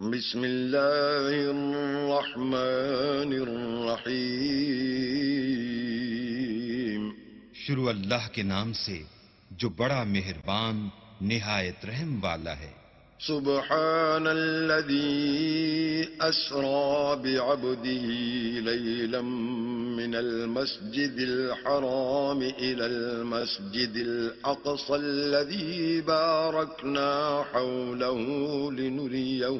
بسم اللہ الرحمن الرحیم۔ شروع اللہ کے نام سے جو بڑا مہربان نہایت رحم والا ہے۔ سبحان الذي أسرى بعبده ليلا من المسجد الحرام إلى المسجد الأقصى الذي باركنا حوله لنريه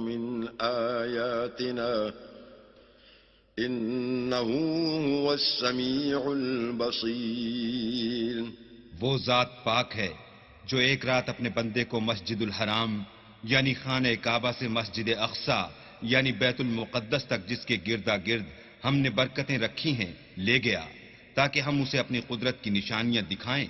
من آياتنا إنه هو السميع البصير۔ وہ ذات پاک ہے جو ایک رات اپنے بندے کو مسجد الحرام یعنی خانہ کعبہ سے مسجد اقصی یعنی بیت المقدس تک جس کے گردا گرد ہم نے برکتیں رکھی ہیں لے گیا تاکہ ہم اسے اپنی قدرت کی نشانیاں دکھائیں۔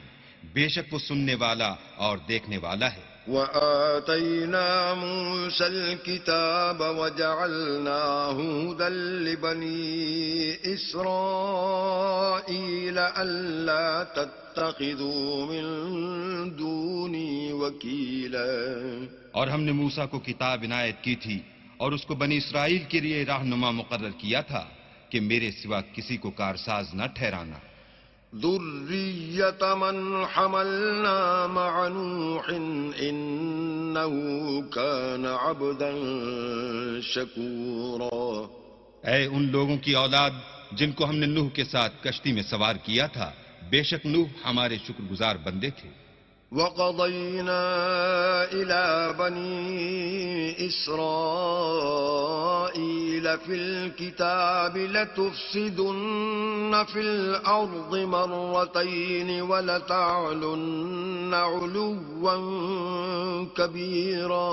بے شک وہ سننے والا اور دیکھنے والا ہے۔ وآتينا موسى الكتاب وجعلناه هدى لبني إسرائيل ألا تتخذوا من دوني وكيلا۔ اور ہم نے موسیٰ کو کتاب عنایت کی تھی اور اس کو بنی اسرائیل کے لیے رہنما مقرر کیا تھا کہ میرے سوا کسی کو کارساز نہ ٹھہرانا۔ ذرية من حملنا مع نوح إنه كان عبدا شكورا۔ اے ان لوگوں کی اولاد جن کو ہم نے نوح کے ساتھ کشتی میں سوار کیا تھا، بے شک نوح ہمارے شکر گزار بندے تھے۔ وَقَضَيْنَا إِلَى بَنِي إِسْرَائِيلَ فِي الْكِتَابِ لَتُفْسِدُنَّ فِي الْأَرْضِ مَرَّتَيْنِ وَلَتَعْلُنَّ عُلُوًّا كَبِيرًا۔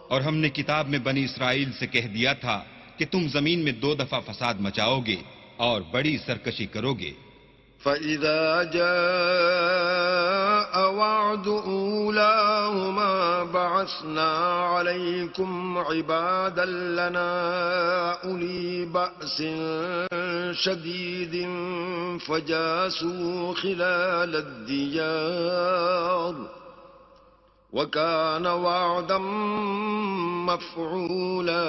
اور ہم نے کتاب میں بنی اسرائیل سے کہہ دیا تھا کہ تم زمین میں 2 دفعہ فساد مچاؤ گے اور بڑی سرکشی کرو گے۔ فَإِذَا جَاءَ وَعْدُ أُولَاهُمَا بَعَثْنَا عَلَيْكُمْ عِبَادًا لَّنَا أُولِي بَأْسٍ شَدِيدٍ فَجَاسُوا خِلَالَ الدِّيَارِ وَكَانَ وَعْدًا مَّفْعُولًا۔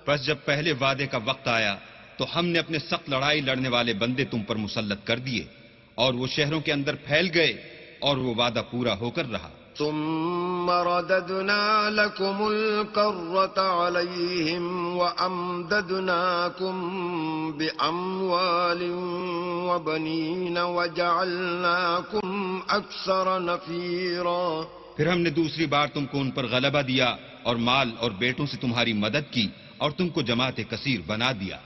بس جب پہلے وعدے کا وقت آیا تو ہم نے اپنے سخت لڑائی لڑنے والے بندے تم پر مسلط کر دیے اور وہ شہروں کے اندر پھیل گئے اور وہ وعدہ پورا ہو کر رہا۔ ثم رددنا لكم الكرة عليهم وأمددناكم بأموال وبنين وجعلناكم أكثر نفيرا۔ پھر ہم نے دوسری بار تم کو ان پر غلبہ دیا اور مال اور بیٹوں سے تمہاری مدد کی اور تم کو جماعت کثیر بنا دیا۔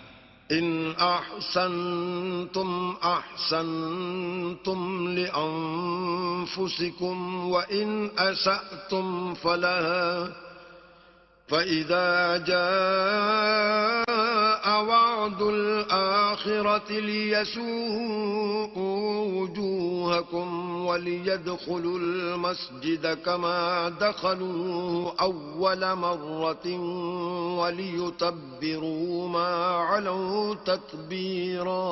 إن أحسنتم أحسنتم لأنفسكم وإن أسأتم فلها فإذا جاء وعد الآخرة ليسوءوا وجوهكم وليدخلوا المسجد كما دخلوه أول مرة وليتبروا ما علوا تتبيرا۔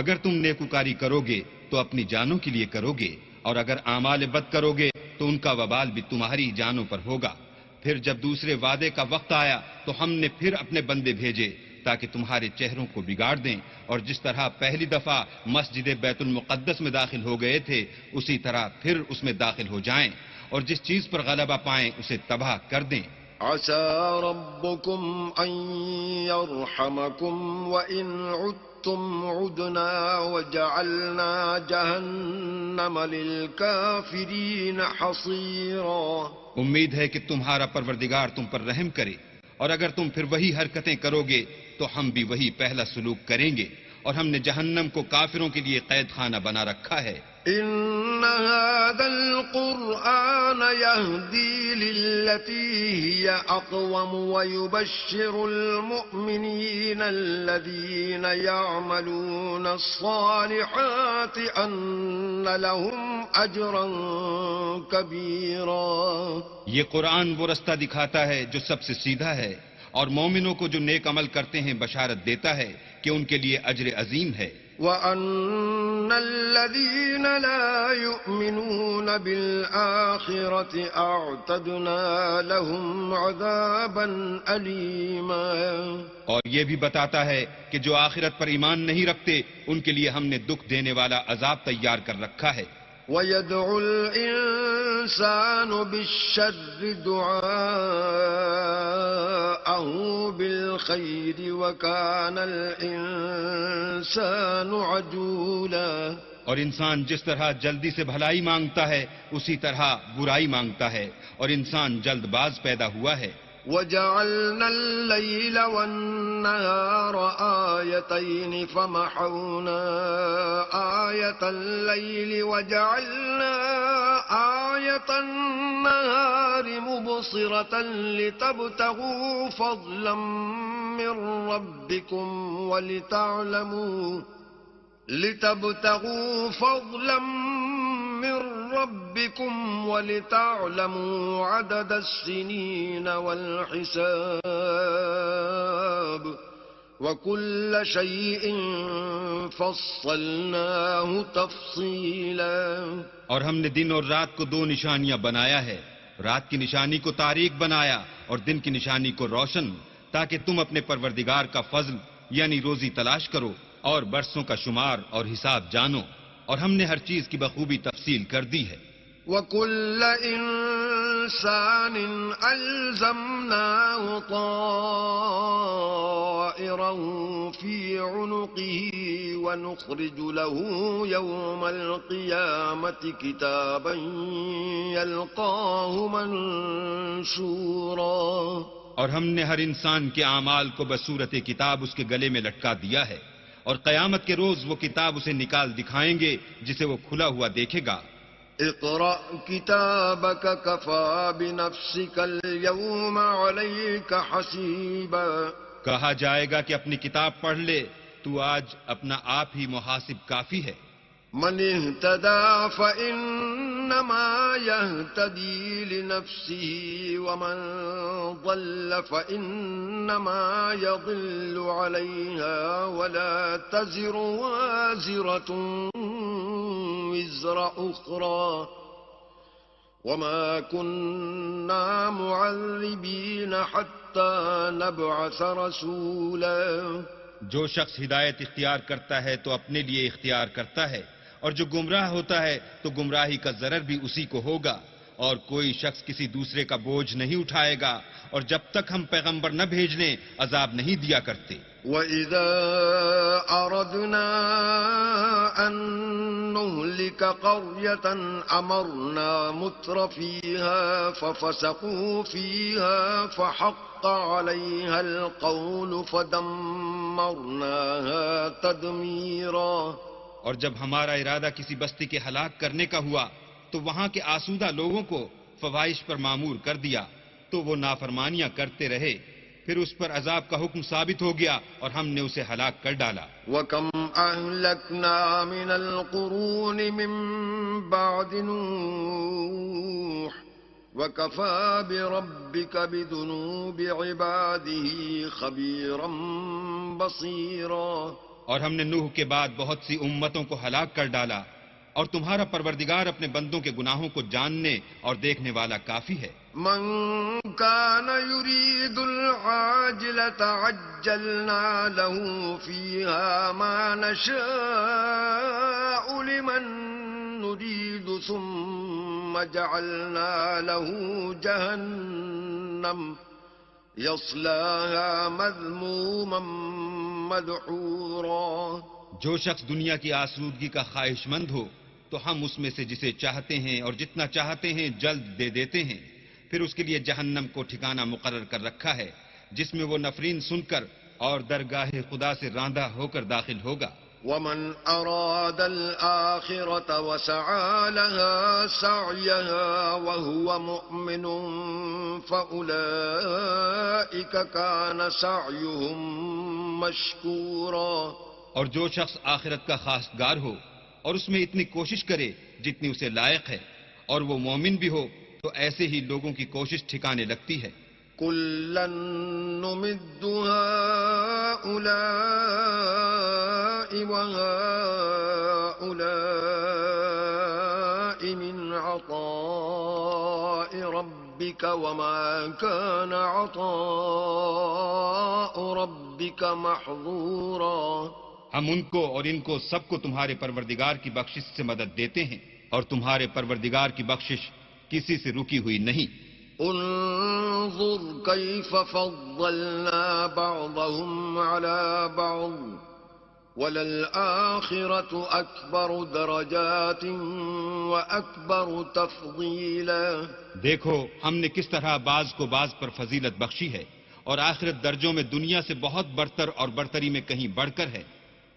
اگر تم نیکوکاری کرو گے تو اپنی جانوں کے لیے کرو گے اور اگر اعمال بد کرو گے تو ان کا وبال بھی تمہاری جانوں پر ہوگا۔ پھر جب دوسرے وعدے کا وقت آیا تو ہم نے پھر اپنے بندے بھیجے تاکہ تمہارے چہروں کو بگاڑ دیں، اور جس طرح پہلی دفعہ مسجد بیت المقدس میں داخل ہو گئے تھے اسی طرح پھر اس میں داخل ہو جائیں، اور جس چیز پر غلبہ پائیں اسے تباہ کر دیں۔ عسى ربكم أن يرحمكم وإن عدتم عدنا وجعلنا جهنم للكافرين حصيرا۔ امید ہے کہ تمہارا پروردگار تم پر رحم کرے، اور اگر تم پھر وہی حرکتیں کرو گے تو ہم بھی وہی پہلا سلوک کریں گے، اور ہم نے جہنم کو کافروں کے لیے قید خانہ بنا رکھا ہے۔ إن هذا القرآن يهدي للتي هي أقوم ويبشر المؤمنين الذين يعملون الصالحات أن لهم أجرا كبيرا۔ یہ قرآن وہ رستہ دکھاتا ہے جو سب سے سیدھا ہے، اور مومنوں کو جو نیک عمل کرتے ہیں بشارت دیتا ہے کہ ان کے لیے اجر عظیم ہے۔ وَأَنَّ الَّذِينَ لَا يُؤْمِنُونَ بِالْآخِرَةِ أَعْتَدْنَا لَهُمْ عَذَابًا أَلِيمًا. اور یہ بھی بتاتا ہے کہ جو آخرت پر ایمان نہیں رکھتے ان کے لیے ہم نے دکھ دینے والا عذاب تیار کر رکھا ہے. وَيَدْعُ الْإِنسَانُ بِالشَّرِّ دُعَاءَهُ بِالْخَيْرِ وَكَانَ الْإِنسَانُ عَجُولًا. اور انسان جس طرح جلدی سے بھلائی مانگتا ہے اسی طرح برائی مانگتا ہے اور انسان جلد باز پیدا ہوا ہے. وَجَعَلْنَا اللَّيْلَ وَالنَّهَارَ آيَتَيْنِ فَمَحَوْنَا آيَةَ اللَّيْلِ وَجَعَلْنَا آيَةَ النَّهَارِ مُبْصِرَةً لِتَبْتَغُوا فَضْلًا مِّن رَّبِّكُمْ وَلِتَعْلَمُوا عَدَدَ السِّنِينَ وَالْحِسَابَ وَكُلَّ شَيْءٍ فَصَّلْنَاهُ تَفْصِيلًا. اور ہم نے دن اور رات کو دو نشانیاں بنایا ہے، رات کی نشانی کو تاریک بنایا اور دن کی نشانی کو روشن، تاکہ تم اپنے پروردگار کا فضل یعنی روزی تلاش کرو اور برسوں کا شمار اور حساب جانو. اور ہم نے ہر چیز کی بخوبی تفصیل کر دی ہے. وَكُلَّ إِنسَانٍ أَلْزَمْنَاهُ طَائِرَهُ فِي عُنُقِهِ وَنُخْرِجُ لَهُ يَوْمَ الْقِيَامَةِ كِتَابًا يَلْقَاهُ مَنشُورًا. اور ہم نے ہر انسان کے اعمال کو بصورت کتاب اس کے گلے میں لٹکا دیا ہے، اور قیامت کے روز وہ کتاب اسے نکال دکھائیں گے جسے وہ کھلا ہوا دیکھے گا. اقرأ كتابك كفى بنفسك اليوم عليك حسيبا. کہا جائے گا کہ اپنی کتاب پڑھ لے، تو آج اپنا آپ ہی محاسب کافی ہے. من اهتدى فإنما يهتدي لنفسه ومن ضل فإنما يضل عليها ولا تزر وازرة وزر أخرى وما كنا معذبين حتى نبعث رسولا. جو شخص ہدایت اختیار کرتا ہے تو اپنے لیے اختیار کرتا ہے، اور جو گمراہ ہوتا ہے تو گمراہی کا ضرر بھی اسی کو ہوگا، اور کوئی شخص کسی دوسرے کا بوجھ نہیں اٹھائے گا، اور جب تک ہم پیغمبر نہ بھیج لیں عذاب نہیں دیا کرتے. وَإِذَا أَرَدْنَا أَن نُّهْلِكَ قَرْيَةً أَمَرْنَا مُتْرَ فِيهَا فَفَسَقُوا فِيهَا فَحَقَّ عَلَيْهَا الْقَوْلُ فَدَمَّرْنَاهَا تَدْمِيرًا. اور جب ہمارا ارادہ کسی بستی کے ہلاک کرنے کا ہوا تو وہاں کے آسودہ لوگوں کو فواحش پر مامور کر دیا، تو وہ نافرمانیاں کرتے رہے، پھر اس پر عذاب کا حکم ثابت ہو گیا اور ہم نے اسے ہلاک کر ڈالا. وَكَمْ أَهْلَكْنَا مِنَ الْقُرُونِ مِن بَعْدِ نُوحٍ وَكَفَى بِرَبِّكَ بِذُنُوبِ عِبَادِهِ خَبِيرًا بَصِيرًا. اور ہم نے نوح کے بعد بہت سی امتوں کو ہلاک کر ڈالا، اور تمہارا پروردگار اپنے بندوں کے گناہوں کو جاننے اور دیکھنے والا کافی ہے. من كان يريد العاجلة عجلنا له فيها ما نشاء لمن نريد ثم جعلنا له جهنم يصلاها مذموما مدحورا. جو شخص دنیا کی آسودگی کا خواہش مند ہو تو ہم اس میں سے جسے چاہتے ہیں اور جتنا چاہتے ہیں جلد دے دیتے ہیں، پھر اس کے لیے جہنم کو ٹھکانہ مقرر کر رکھا ہے جس میں وہ نفرین سن کر اور درگاہ خدا سے راندہ ہو کر داخل ہوگا. ومن أراد الآخرة وسعى لها سعيها وهو مؤمن فأولئك كان سعيهم مشكورا. اور جو شخص آخرت کا خواستگار ہو اور اس میں اتنی کوشش کرے جتنی اسے لائق ہے اور وہ مومن بھی ہو تو ایسے ہی لوگوں کی کوشش ٹھکانے لگتی ہے. كُلًّا نُّمِدُّ هَٰؤُلَاءِ وهؤلاء من عطاء ربك وما كان عطاء ربك محظورا. ہم ان کو اور ان کو سب کو تمہارے پروردگار کی بخشش سے مدد دیتے ہیں، اور تمہارے پروردگار کی بخشش کسی سے رکی ہوئی نہیں. انظر كيف فضلنا بعضهم على بعض وللآخرة أكبر درجات وأكبر تفضيلا. دیکھو ہم نے کس طرح بعض کو بعض پر فضیلت بخشی ہے، اور آخرت درجوں میں دنیا سے بہت برتر اور برتری میں کہیں بڑھ کر ہے.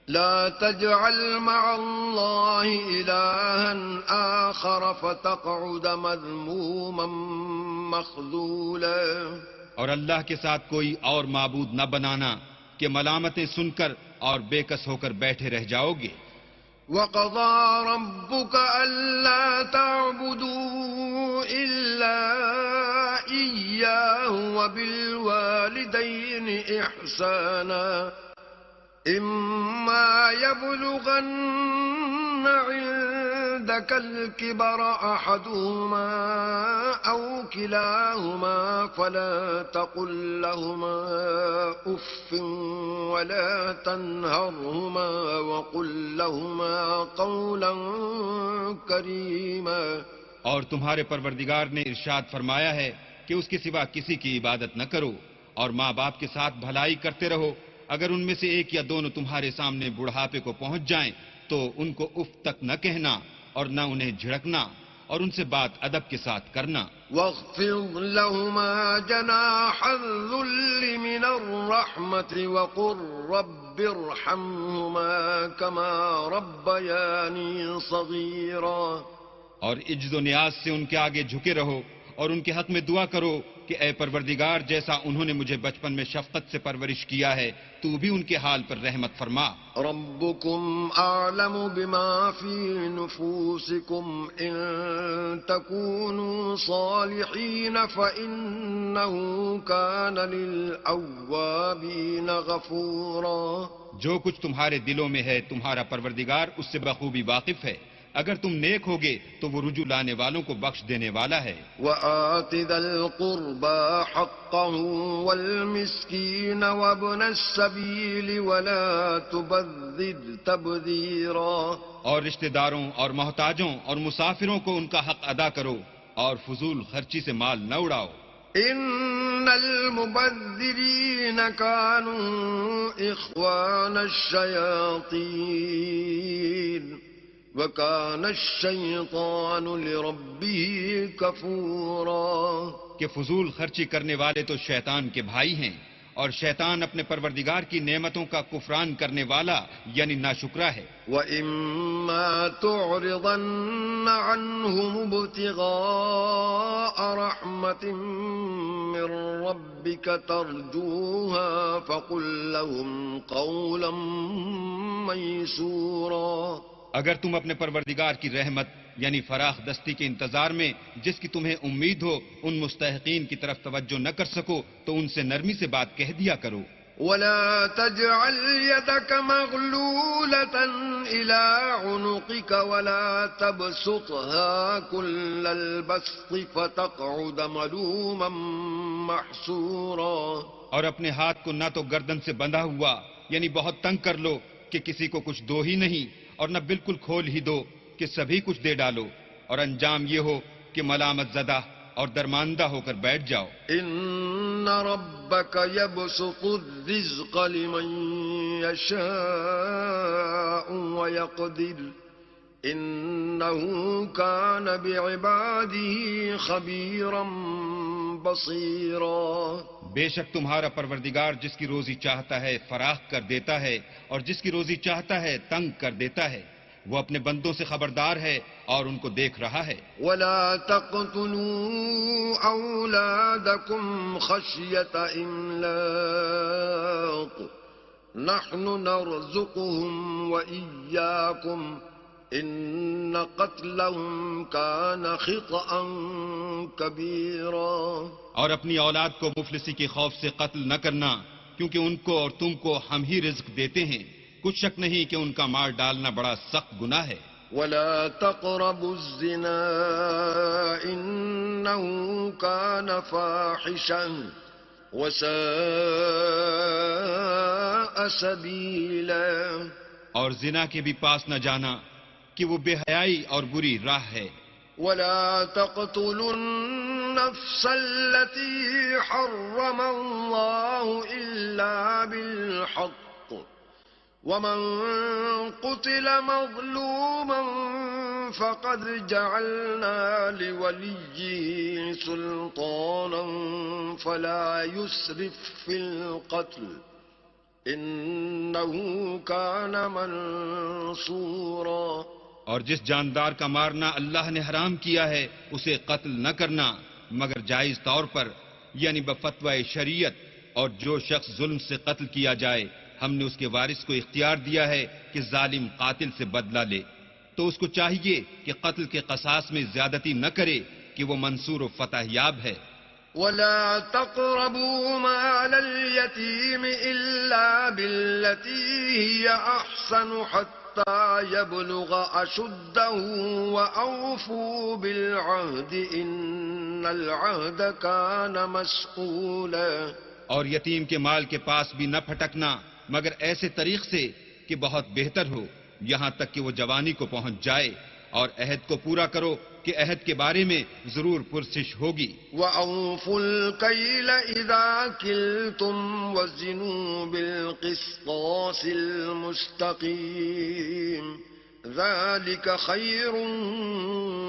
لا تجعل مع الله إلها آخر فتقعد مذموما مخذولا. اور اللہ کے ساتھ کوئی اور معبود نہ بنانا کہ ملامتیں سن کر اور بے کس ہو کر بیٹھے رہ جاؤ گے. وقضى ربك ألا تعبدوا إلا إياه وبالوالدين إحسانا. إما يبلغن عندك الكبر أحدهما أو كلاهما فلا تقل لهما أف ولا تنهرهما وقل لهما قولا كريما. اور تمہارے پروردگار نے ارشاد فرمایا ہے کہ اس کے سوا کسی کی عبادت نہ کرو، اور ماں باپ کے ساتھ بھلائی کرتے رہو. اگر ان میں سے ایک یا دونوں تمہارے سامنے بڑھاپے کو پہنچ جائیں تو ان کو اف تک نہ کہنا اور نہ انہیں جھڑکنا، اور ان سے بات ادب کے ساتھ کرنا. واخفض لهما جناح الذل من الرحمة وقل رب ارحمهما كما ربياني صغيرا. اور عجز و نیاز سے ان کے آگے جھکے رہو اور ان کے حق میں دعا کرو کہ اے پروردگار جیسا انہوں نے مجھے بچپن میں شفقت سے پرورش کیا ہے تو بھی ان کے حال پر رحمت فرما. ربكم أعلم بما في نفوسكم إن تكونوا صالحين فإنه كان للأوابين غفورا. جو کچھ تمہارے دلوں میں ہے تمہارا پروردگار اس سے بخوبی واقف ہے. اگر تم نیک ہوگے تو وہ رجوع لانے والوں کو بخش دینے والا ہے. وآت ذا القربى حقه والمسكين وابن السبيل ولا تبذر تبذيرا. اور رشتہ داروں اور محتاجوں اور مسافروں کو ان کا حق ادا کرو اور فضول خرچی سے مال نہ اڑاؤ. ان المبذرين كانوا اخوان الشياطين وَكَانَ الشَّيْطَانُ لِرَبِّهِ كَفُورًا. کہ فضول خرچی کرنے والے تو شیطان کے بھائی ہیں، اور شیطان اپنے پروردگار کی نعمتوں کا کفران کرنے والا یعنی ناشکرا ہے. وَإِمَّا تُعْرِضَنَّ عَنْهُمُ ابْتِغَاءَ رَحْمَةٍ مِّن رَّبِّكَ تَرْجُوهَا فَقُل لَّهُمْ قَوْلًا مَّيْسُورًا. اگر تم اپنے پروردگار کی رحمت یعنی فراخ دستی کے انتظار میں جس کی تمہیں امید ہو ان مستحقین کی طرف توجہ نہ کر سکو تو ان سے نرمی سے بات کہہ دیا کرو. ولا تجعل يدك مغلولة إلى عنقك ولا تبسطها كل البسط فتقعد ملوما محسورا. اور اپنے ہاتھ کو نہ تو گردن سے بندھا ہوا یعنی بہت تنگ کر لو کہ کسی کو کچھ دو ہی نہیں، اور نہ بالکل کھول ہی دو کہ سبھی کچھ دے ڈالو، اور انجام یہ ہو کہ ملامت زدہ اور درماندہ ہو کر بیٹھ جاؤ. ان ربك يبسط الرزق لمن يشاء ويقدر انه كان بعباده خبيرا بصيرا. بے شک تمہارا پروردگار جس کی روزی چاہتا ہے فراخ کر دیتا ہے اور جس کی روزی چاہتا ہے تنگ کر دیتا ہے. وہ اپنے بندوں سے خبردار ہے اور ان کو دیکھ رہا ہے. ولا تقتلوا اولادكم خشية املاق نحن نرزقهم واياكم ان قتلهم كان خطأ كبيرا. اور اپنی اولاد کو مفلسی کے خوف سے قتل نہ کرنا، کیونکہ ان کو اور تم کو ہم ہی رزق دیتے ہیں. کچھ شک نہیں کہ ان کا مار ڈالنا بڑا سخت گناہ ہے. ولا تقربوا الزنا إنه كان فاحشا وساء سبيلا. اور زنا کے بھی پاس نہ جانا کہ وہ بے حیائی اور بری راہ ہے. ولا تقتلوا النفس التي حرم الله إلا بالحق ومن قتل مظلوما فقد جعلنا لوليه سلطانا فلا يسرف في القتل إنه كان منصورا. اور جس جاندار کا مارنا اللہ نے حرام کیا ہے اسے قتل نہ کرنا مگر جائز طور پر یعنی بفتوی شریعت. اور جو شخص ظلم سے قتل کیا جائے ہم نے اس کے وارث کو اختیار دیا ہے کہ ظالم قاتل سے بدلہ لے تو اس کو چاہیے کہ قتل کے قصاص میں زیادتی نہ کرے کہ وہ منصور و فتح یاب ہے. ولا تقربوا مال اليتيم إلا بالتي هي أحسن حتى يبلغ أشده وأوفوا بالعهد إن العهد كان مسؤولا. اور یتیم کے مال کے پاس بھی نہ پھٹکنا مگر ایسے طریق سے کہ بہت بہتر ہو یہاں تک کہ وہ جوانی کو پہنچ جائے. اور عہد کو پورا کرو کہ عہد کے بارے میں ضرور پرسش ہوگی. وَأَوْفُوا الْكَيْلَ إِذَا كِلْتُمْ وَزِنُوا بِالْقِسْطَاسِ الْمُسْتَقِيمِ ذَلِكَ خَيْرٌ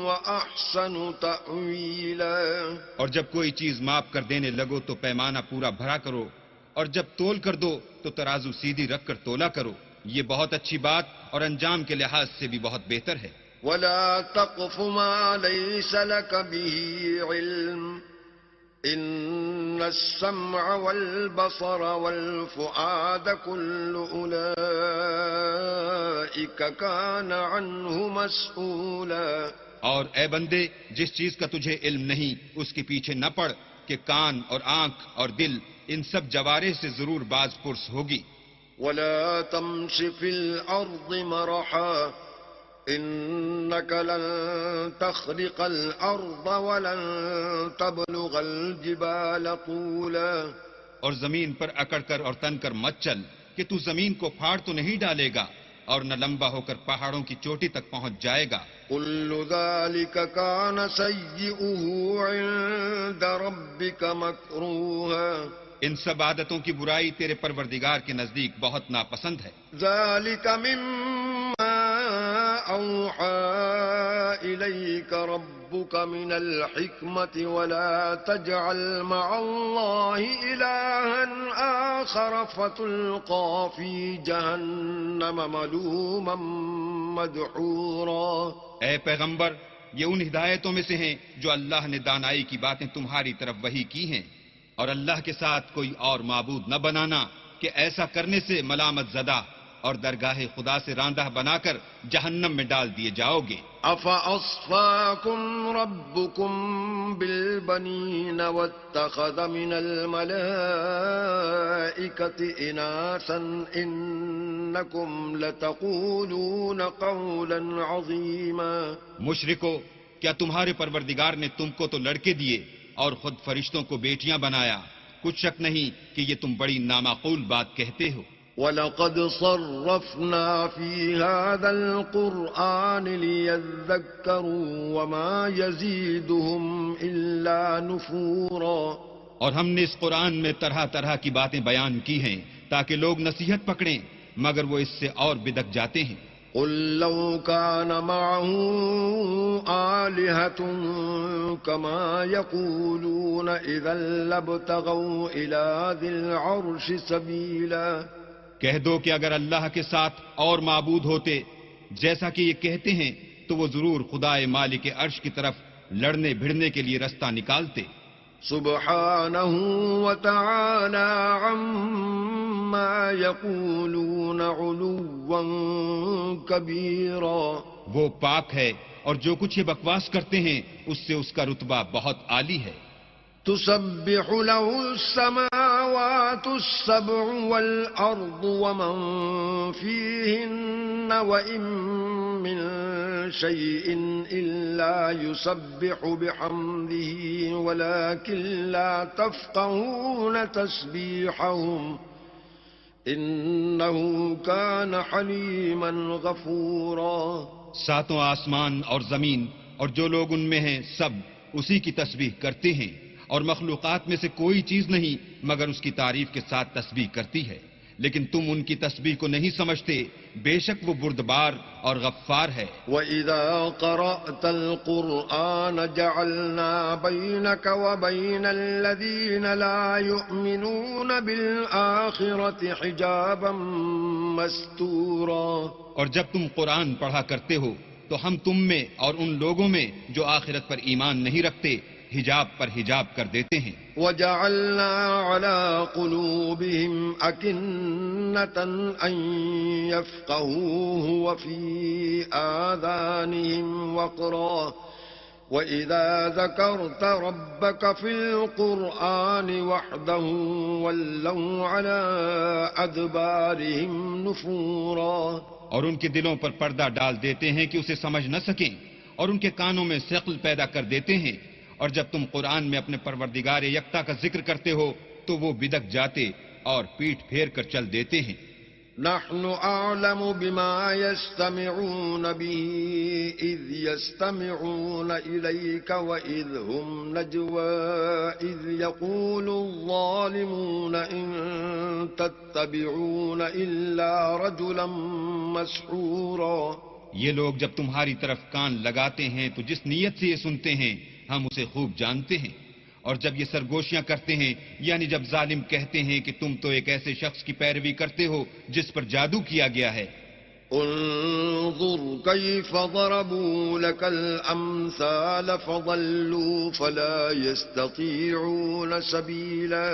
وَأَحْسَنُ تَأْوِيلًا. اور جب کوئی چیز ماپ کر دینے لگو تو پیمانہ پورا بھرا کرو اور جب تول کر دو تو ترازو سیدھی رکھ کر تولا کرو. یہ بہت اچھی بات اور انجام کے لحاظ سے بھی بہت بہتر ہے. ولا تقف ما ليس لك به علم إن السمع والبصر والفؤاد كل أولئك كان عنه مسؤولا. اور اے بندے جس چیز کا تجھے علم نہیں اس کے پیچھے نہ پڑ کہ کان اور آنکھ اور دل ان سب جوارح سے ضرور باز پرس ہوگی. ولا تمش في الأرض مرحا إنك لن تخرق الأرض ولن تبلغ الجبال طولا. اور زمین پر اکڑ کر اور تن کر مت چل کہ تو زمین کو پھاڑ تو نہیں ڈالے گا اور نہ لمبا ہو کر پہاڑوں کی چوٹی تک پہنچ جائے گا. كل ذلك كان سيئه عند ربك مكروها. ان سب عادتوں کی برائی تیرے پروردگار کے نزدیک بہت ناپسند ہے. ذلك مما أوحى إليك ربك من الحكمة ولا تجعل مع الله إلها آخر فتلقى في جهنم ملوما مدحورا. اے پیغمبر یہ ان ہدایتوں میں سے ہیں جو اللہ نے دانائی کی باتیں تمہاری طرف وحی کی ہیں. اور اللہ کے ساتھ کوئی اور معبود نہ بنانا کہ ایسا کرنے سے ملامت زدہ اور درگاہ خدا سے راندہ بنا کر جہنم میں ڈال دیے جاؤ گے. أَفَأَصْفَاكُمْ رَبُّكُمْ بِالْبَنِينَ وَاتَّخَذَ مِنَ الْمَلَائِكَةِ إِنَاثًا إِنَّكُمْ لَتَقُولُونَ قَوْلًا عَظِيمًا. مشرکو کیا تمہارے پروردگار نے تم کو تو لڑکے دیے اور خود فرشتوں کو بیٹیاں بنایا. کچھ شک نہیں کہ یہ تم بڑی نامعقول بات کہتے ہو. وَلَقَدْ صَرَّفْنَا فِي هَذَا الْقُرْآنِ لِيَذَّكَّرُوا وَمَا يَزِيدُهُمْ إِلَّا نُفُورًا. اور ہم نے اس قرآن میں طرح طرح کی باتیں بیان کی ہیں تاکہ لوگ نصیحت پکڑیں مگر وہ اس سے اور بدک جاتے ہیں. قل لو كان معه آلهة كما يقولون إذا لابتغوا إلى ذي العرش سبيلا. کہہ دو کہ اگر اللہ کے ساتھ اور معبود ہوتے جیسا کہ یہ کہتے ہیں تو وہ ضرور خدائے مالک عرش کی طرف لڑنے بھڑنے کے لیے رستہ نکالتے. سبحانه وتعالى عما يقولون علوا كبيرا. وہ پاک ہے اور جو کچھ یہ بکواس کرتے ہیں اس سے اس کا رتبہ بہت عالی ہے. تسبح له السماوات السماوات السبع والأرض ومن فيهن وإن من شيء إلا يسبح بحمده ولكن لا تفقهون تسبيحهم إنه كان حليما غفورا. ساتوں آسمان اور زمین اور جو لوگ ان میں ہیں سب اسی کی تسبیح کرتے ہیں، اور مخلوقات میں سے کوئی چیز نہیں مگر اس کی تعریف کے ساتھ تسبیح کرتی ہے، لیکن تم ان کی تسبیح کو نہیں سمجھتے، بے شک وہ بردبار اور غفار ہے. وَإِذَا قَرَأْتَ الْقُرْآنَ جَعَلْنَا بَيْنَكَ وَبَيْنَ الَّذِينَ لَا يُؤْمِنُونَ بِالْآخِرَةِ حِجَابًا مَسْتُورًا. اور جب تم قرآن پڑھا کرتے ہو تو ہم تم میں اور ان لوگوں میں جو آخرت پر ایمان نہیں رکھتے حجاب پر حجاب کر دیتے ہیں. وَجَعَلْنَا عَلَىٰ قُلُوبِهِمْ أَكِنَّةً أَن يَفْقَهُوهُ وَفِي آذَانِهِمْ وَقْرًا وَإِذَا ذَكَرْتَ رَبَّكَ فِي الْقُرْآنِ وَحْدَهُ وَلَّوْا عَلَىٰ أَدْبَارِهِمْ نُفُورًا. اور ان کے دلوں پر پردہ ڈال دیتے ہیں کہ اسے سمجھ نہ سکیں، اور ان کے کانوں میں ثقل پیدا کر دیتے ہیں، اور جب تم قرآن میں اپنے پروردگار یکتا کا ذکر کرتے ہو تو وہ بدک جاتے اور پیٹھ پھیر کر چل دیتے ہیں. نحن أعلم بما يستمعون به إذ يستمعون إليك وإذ هم نجوى إذ يقول الظالمون إن تتبعون إلا رجلا مسحورا. یہ لوگ جب تمہاری طرف کان لگاتے ہیں تو جس نیت سے یہ سنتے ہیں ہم اسے خوب جانتے ہیں، اور جب یہ سرگوشیاں کرتے ہیں یعنی جب ظالم کہتے ہیں کہ تم تو ایک ایسے شخص کی پیروی کرتے ہو جس پر جادو کیا گیا ہے. انظر كيف ضربوا لك الأمثال فضلوا فلا يستطيعون سبيلا.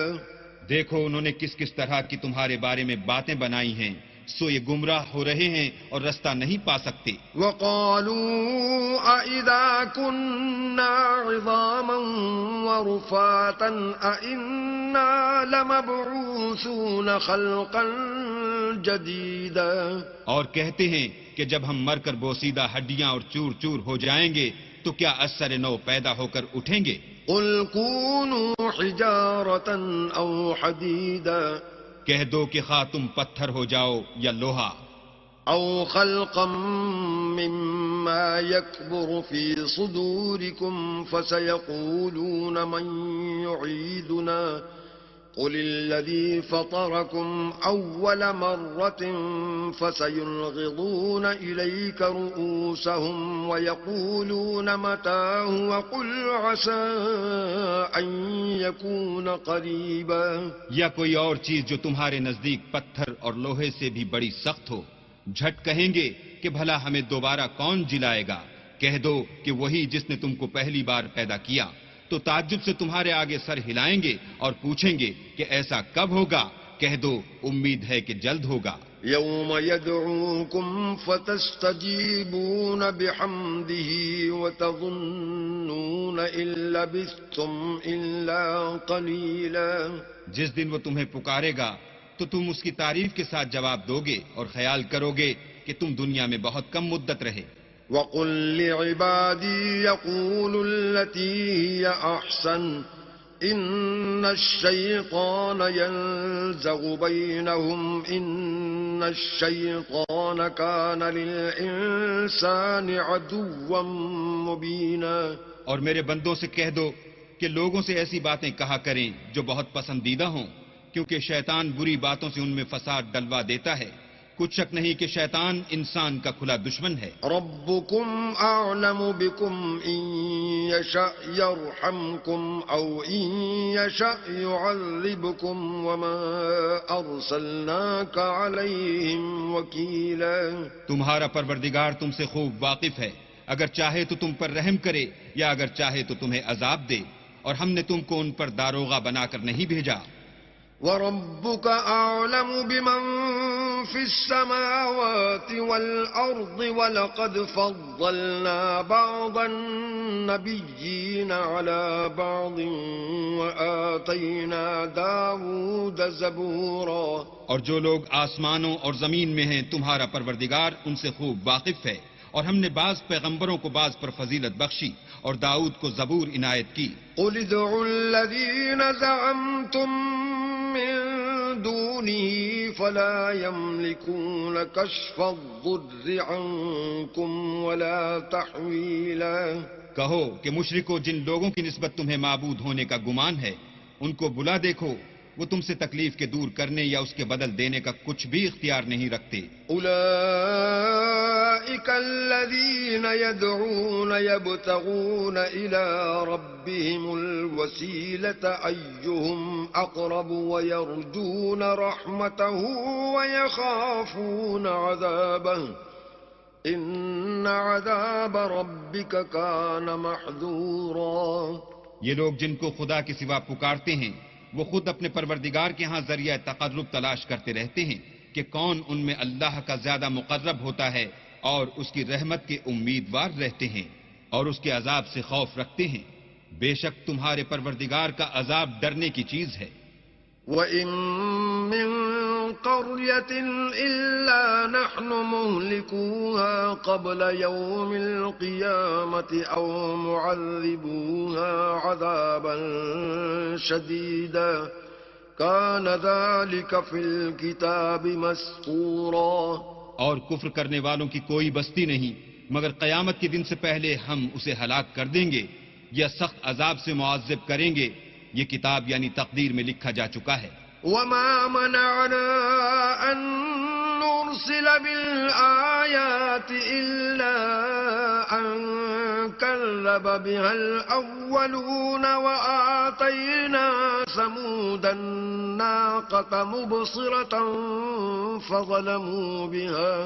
دیکھو انہوں نے کس کس طرح کی تمہارے بارے میں باتیں بنائی ہیں، سو یہ گمراہ ہو رہے ہیں اور رستہ نہیں پا سکتے. وقالوا أإذا كنا عظاما ورفاتا أإنا لمبعوثون خلقا جديدا. اور کہتے ہیں کہ جب ہم مر کر بوسیدہ ہڈیاں اور چور چور ہو جائیں گے تو کیا اثر نو پیدا ہو کر اٹھیں گے. قل كونوا حجارة أو حديدا. کہہ دو کہ خواہ تم پتھر ہو جاؤ یا لوہا. أو خلقا مما يكبر في صدوركم فسيقولون من يعيدنا قل الذي فطركم أول مرة فسينغضون إليك رؤوسهم ويقولون متاه وقل عسى أن يكون قريبا. یا کوئی اور چیز جو تمہارے نزدیک پتھر اور لوہے سے بھی بڑی سخت ہو. جھٹ کہیں گے کہ بھلا ہمیں دوبارہ کون جلائے گا. کہہ دو کہ وہی جس نے تم کو پہلی بار پیدا کیا. تو تعجب سے تمہارے آگے سر ہلائیں گے اور پوچھیں گے کہ ایسا کب ہوگا. کہہ دو امید ہے کہ جلد ہوگا. يوم يدعوكم فتستجيبون بحمده وتظنون إن لبثتم إلا قليلا. جس دن وہ تمہیں پکارے گا تو تم اس کی تعریف کے ساتھ جواب دو گے اور خیال کرو گے کہ تم دنیا میں بہت کم مدت رہے. وَقُل لِّعِبَادِي يَقُولُوا الَّتِي هِيَ أَحْسَنُ إِنَّ الشَّيْطَانَ يَنزَغُ بَيْنَهُمْ إِنَّ الشَّيْطَانَ كَانَ لِلْإِنسَانِ عَدُوًّا مُّبِينًا. اور میرے بندوں سے کہہ دو کہ لوگوں سے ایسی باتیں کہا کریں جو بہت پسندیدہ ہوں، کیونکہ شیطان بری باتوں سے ان میں فساد ڈلوا دیتا ہے. کچھ شک نہیں کہ شیطان انسان کا کھلا دشمن ہے. ربكم أعلم بكم إن يشأ يرحمكم أو إن يشأ يعذبكم وما أرسلناك عليهم وكيلا. تمہارا پروردگار تم سے خوب واقف ہے، اگر چاہے تو تم پر رحم کرے یا اگر چاہے تو تمہیں عذاب دے، اور ہم نے تم کو ان پر داروغہ بنا کر نہیں بھیجا. وَرَبُّكَ أَعْلَمُ بِمَن في السماوات والأرض ولقد فضلنا بعض النبيين على بعض وآتينا داود زبورا. اور جو لوگ آسمانوں اور زمین میں ہیں تمہارا پروردگار ان سے خوب واقف ہے، اور ہم نے بعض پیغمبروں کو بعض پر فضیلت بخشی اور داؤد کو زبور عنایت کی. قل ادعوا الذين زعمتم من دونه فلا يملكون كشف الضر عنكم ولا تحويلا. کہو کہ مشرکو جن لوگوں کی نسبت تمہیں معبود ہونے کا گمان ہے ان کو بلا دیکھو، وہ تم سے تکلیف کے دور کرنے یا اس کے بدل دینے کا کچھ بھی اختیار نہیں رکھتے. اولئک الذین یدعون یبتغون الی ربهم الوسیلة ایہم اقرب ویرجون رحمته ویخافون عذابه ان عذاب ربک کان محذورا. یہ لوگ جن کو خدا کے سوا پکارتے ہیں وہ خود اپنے پروردگار کے ہاں ذریعہ تقرب تلاش کرتے رہتے ہیں کہ کون ان میں اللہ کا زیادہ مقرب ہوتا ہے، اور اس کی رحمت کے امیدوار رہتے ہیں اور اس کے عذاب سے خوف رکھتے ہیں. بے شک تمہارے پروردگار کا عذاب ڈرنے کی چیز ہے. وَإِن مِّن قَرْيَةٍ إِلَّا نَحْنُ مُهْلِكُوهَا قَبْلَ يَوْمِ الْقِيَامَةِ أَوْ مُعَذِّبُوهَا عَذَابًا شَدِيدًا كَانَ ذَلِكَ فِي الْكِتَابِ مَسْطُورًا. اور کفر کرنے والوں کی کوئی بستی نہیں مگر قیامت کے دن سے پہلے ہم اسے ہلاک کر دیں گے یا سخت عذاب سے معذب کریں گے. یہ کتاب یعنی تقدیر میں لکھا جا چکا ہے. وَمَا مَنَعْنَا أَن نُّرْسِلَ بِالْآيَاتِ إِلَّا أَن كَذَّبَ بِهَا الْأَوَّلُونَ وَآتَيْنَا ثَمُودَ النَّاقَةَ مُبْصِرَةً فَظَلَمُوا بِهَا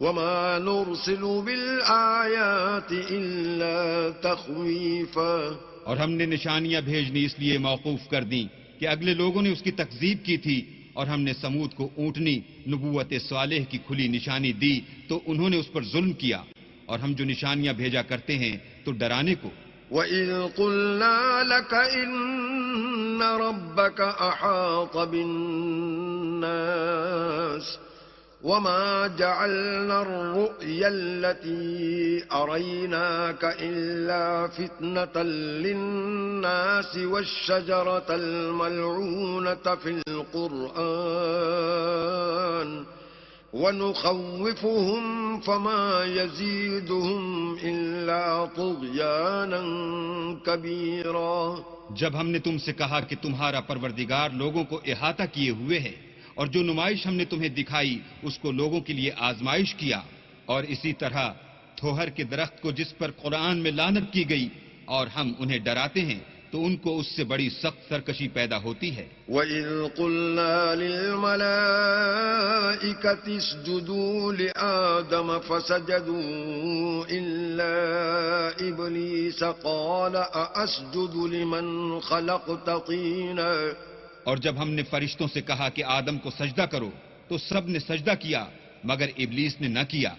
وَمَا نُرْسِلُ بِالْآيَاتِ إِلَّا تَخْوِيفًا. اور ہم نے نشانیاں بھیجنی اس لیے موقوف کر دیں کہ اگلے لوگوں نے اس کی تکذیب کی تھی، اور ہم نے سمود کو اونٹنی نبوت صالح کی کھلی نشانی دی تو انہوں نے اس پر ظلم کیا، اور ہم جو نشانیاں بھیجا کرتے ہیں تو ڈرانے کو. وَإِذْ قُلْنَا لَكَ إِنَّ رَبَّكَ أَحَاطَ بِالنَّاسِ وَمَا جَعَلْنَا الرُّؤْيَا الَّتِي أَرَيْنَاكَ إِلَّا فِتْنَةً لِلنَّاسِ وَالشَّجَرَةَ الْمَلْعُونَةَ فِي الْقُرْآنِ وَنُخَوِّفُهُمْ فَمَا يَزِيدُهُمْ إِلَّا طُغْيَانًا كَبِيرًا. جب ہم نے تم سے کہا کہ تمہارا پروردگار لوگوں کو احاطہ کیے ہوئے ہے اور جو نمائش ہم نے تمہیں دکھائی اس کو لوگوں کے لیے آزمائش کیا، اور اسی طرح تھوہر کے درخت کو جس پر قرآن میں لعنت کی گئی اور ہم انہیں ڈراتے ہیں تو ان کو اس سے بڑی سخت سرکشی پیدا ہوتی ہے. وَإِذْ قُلْنَا لِلْمَلَائِكَةِ اسْجُدُوا لِآدَمَ فَسَجَدُوا إِلَّا إِبْلِيسَ قَالَ أَأَسْجُدُ لِمَنْ خَلَقْتَ طِينًا. اور جب ہم نے فرشتوں سے کہا کہ آدم کو سجدہ کرو تو سب نے سجدہ کیا مگر ابلیس نے نہ کیا.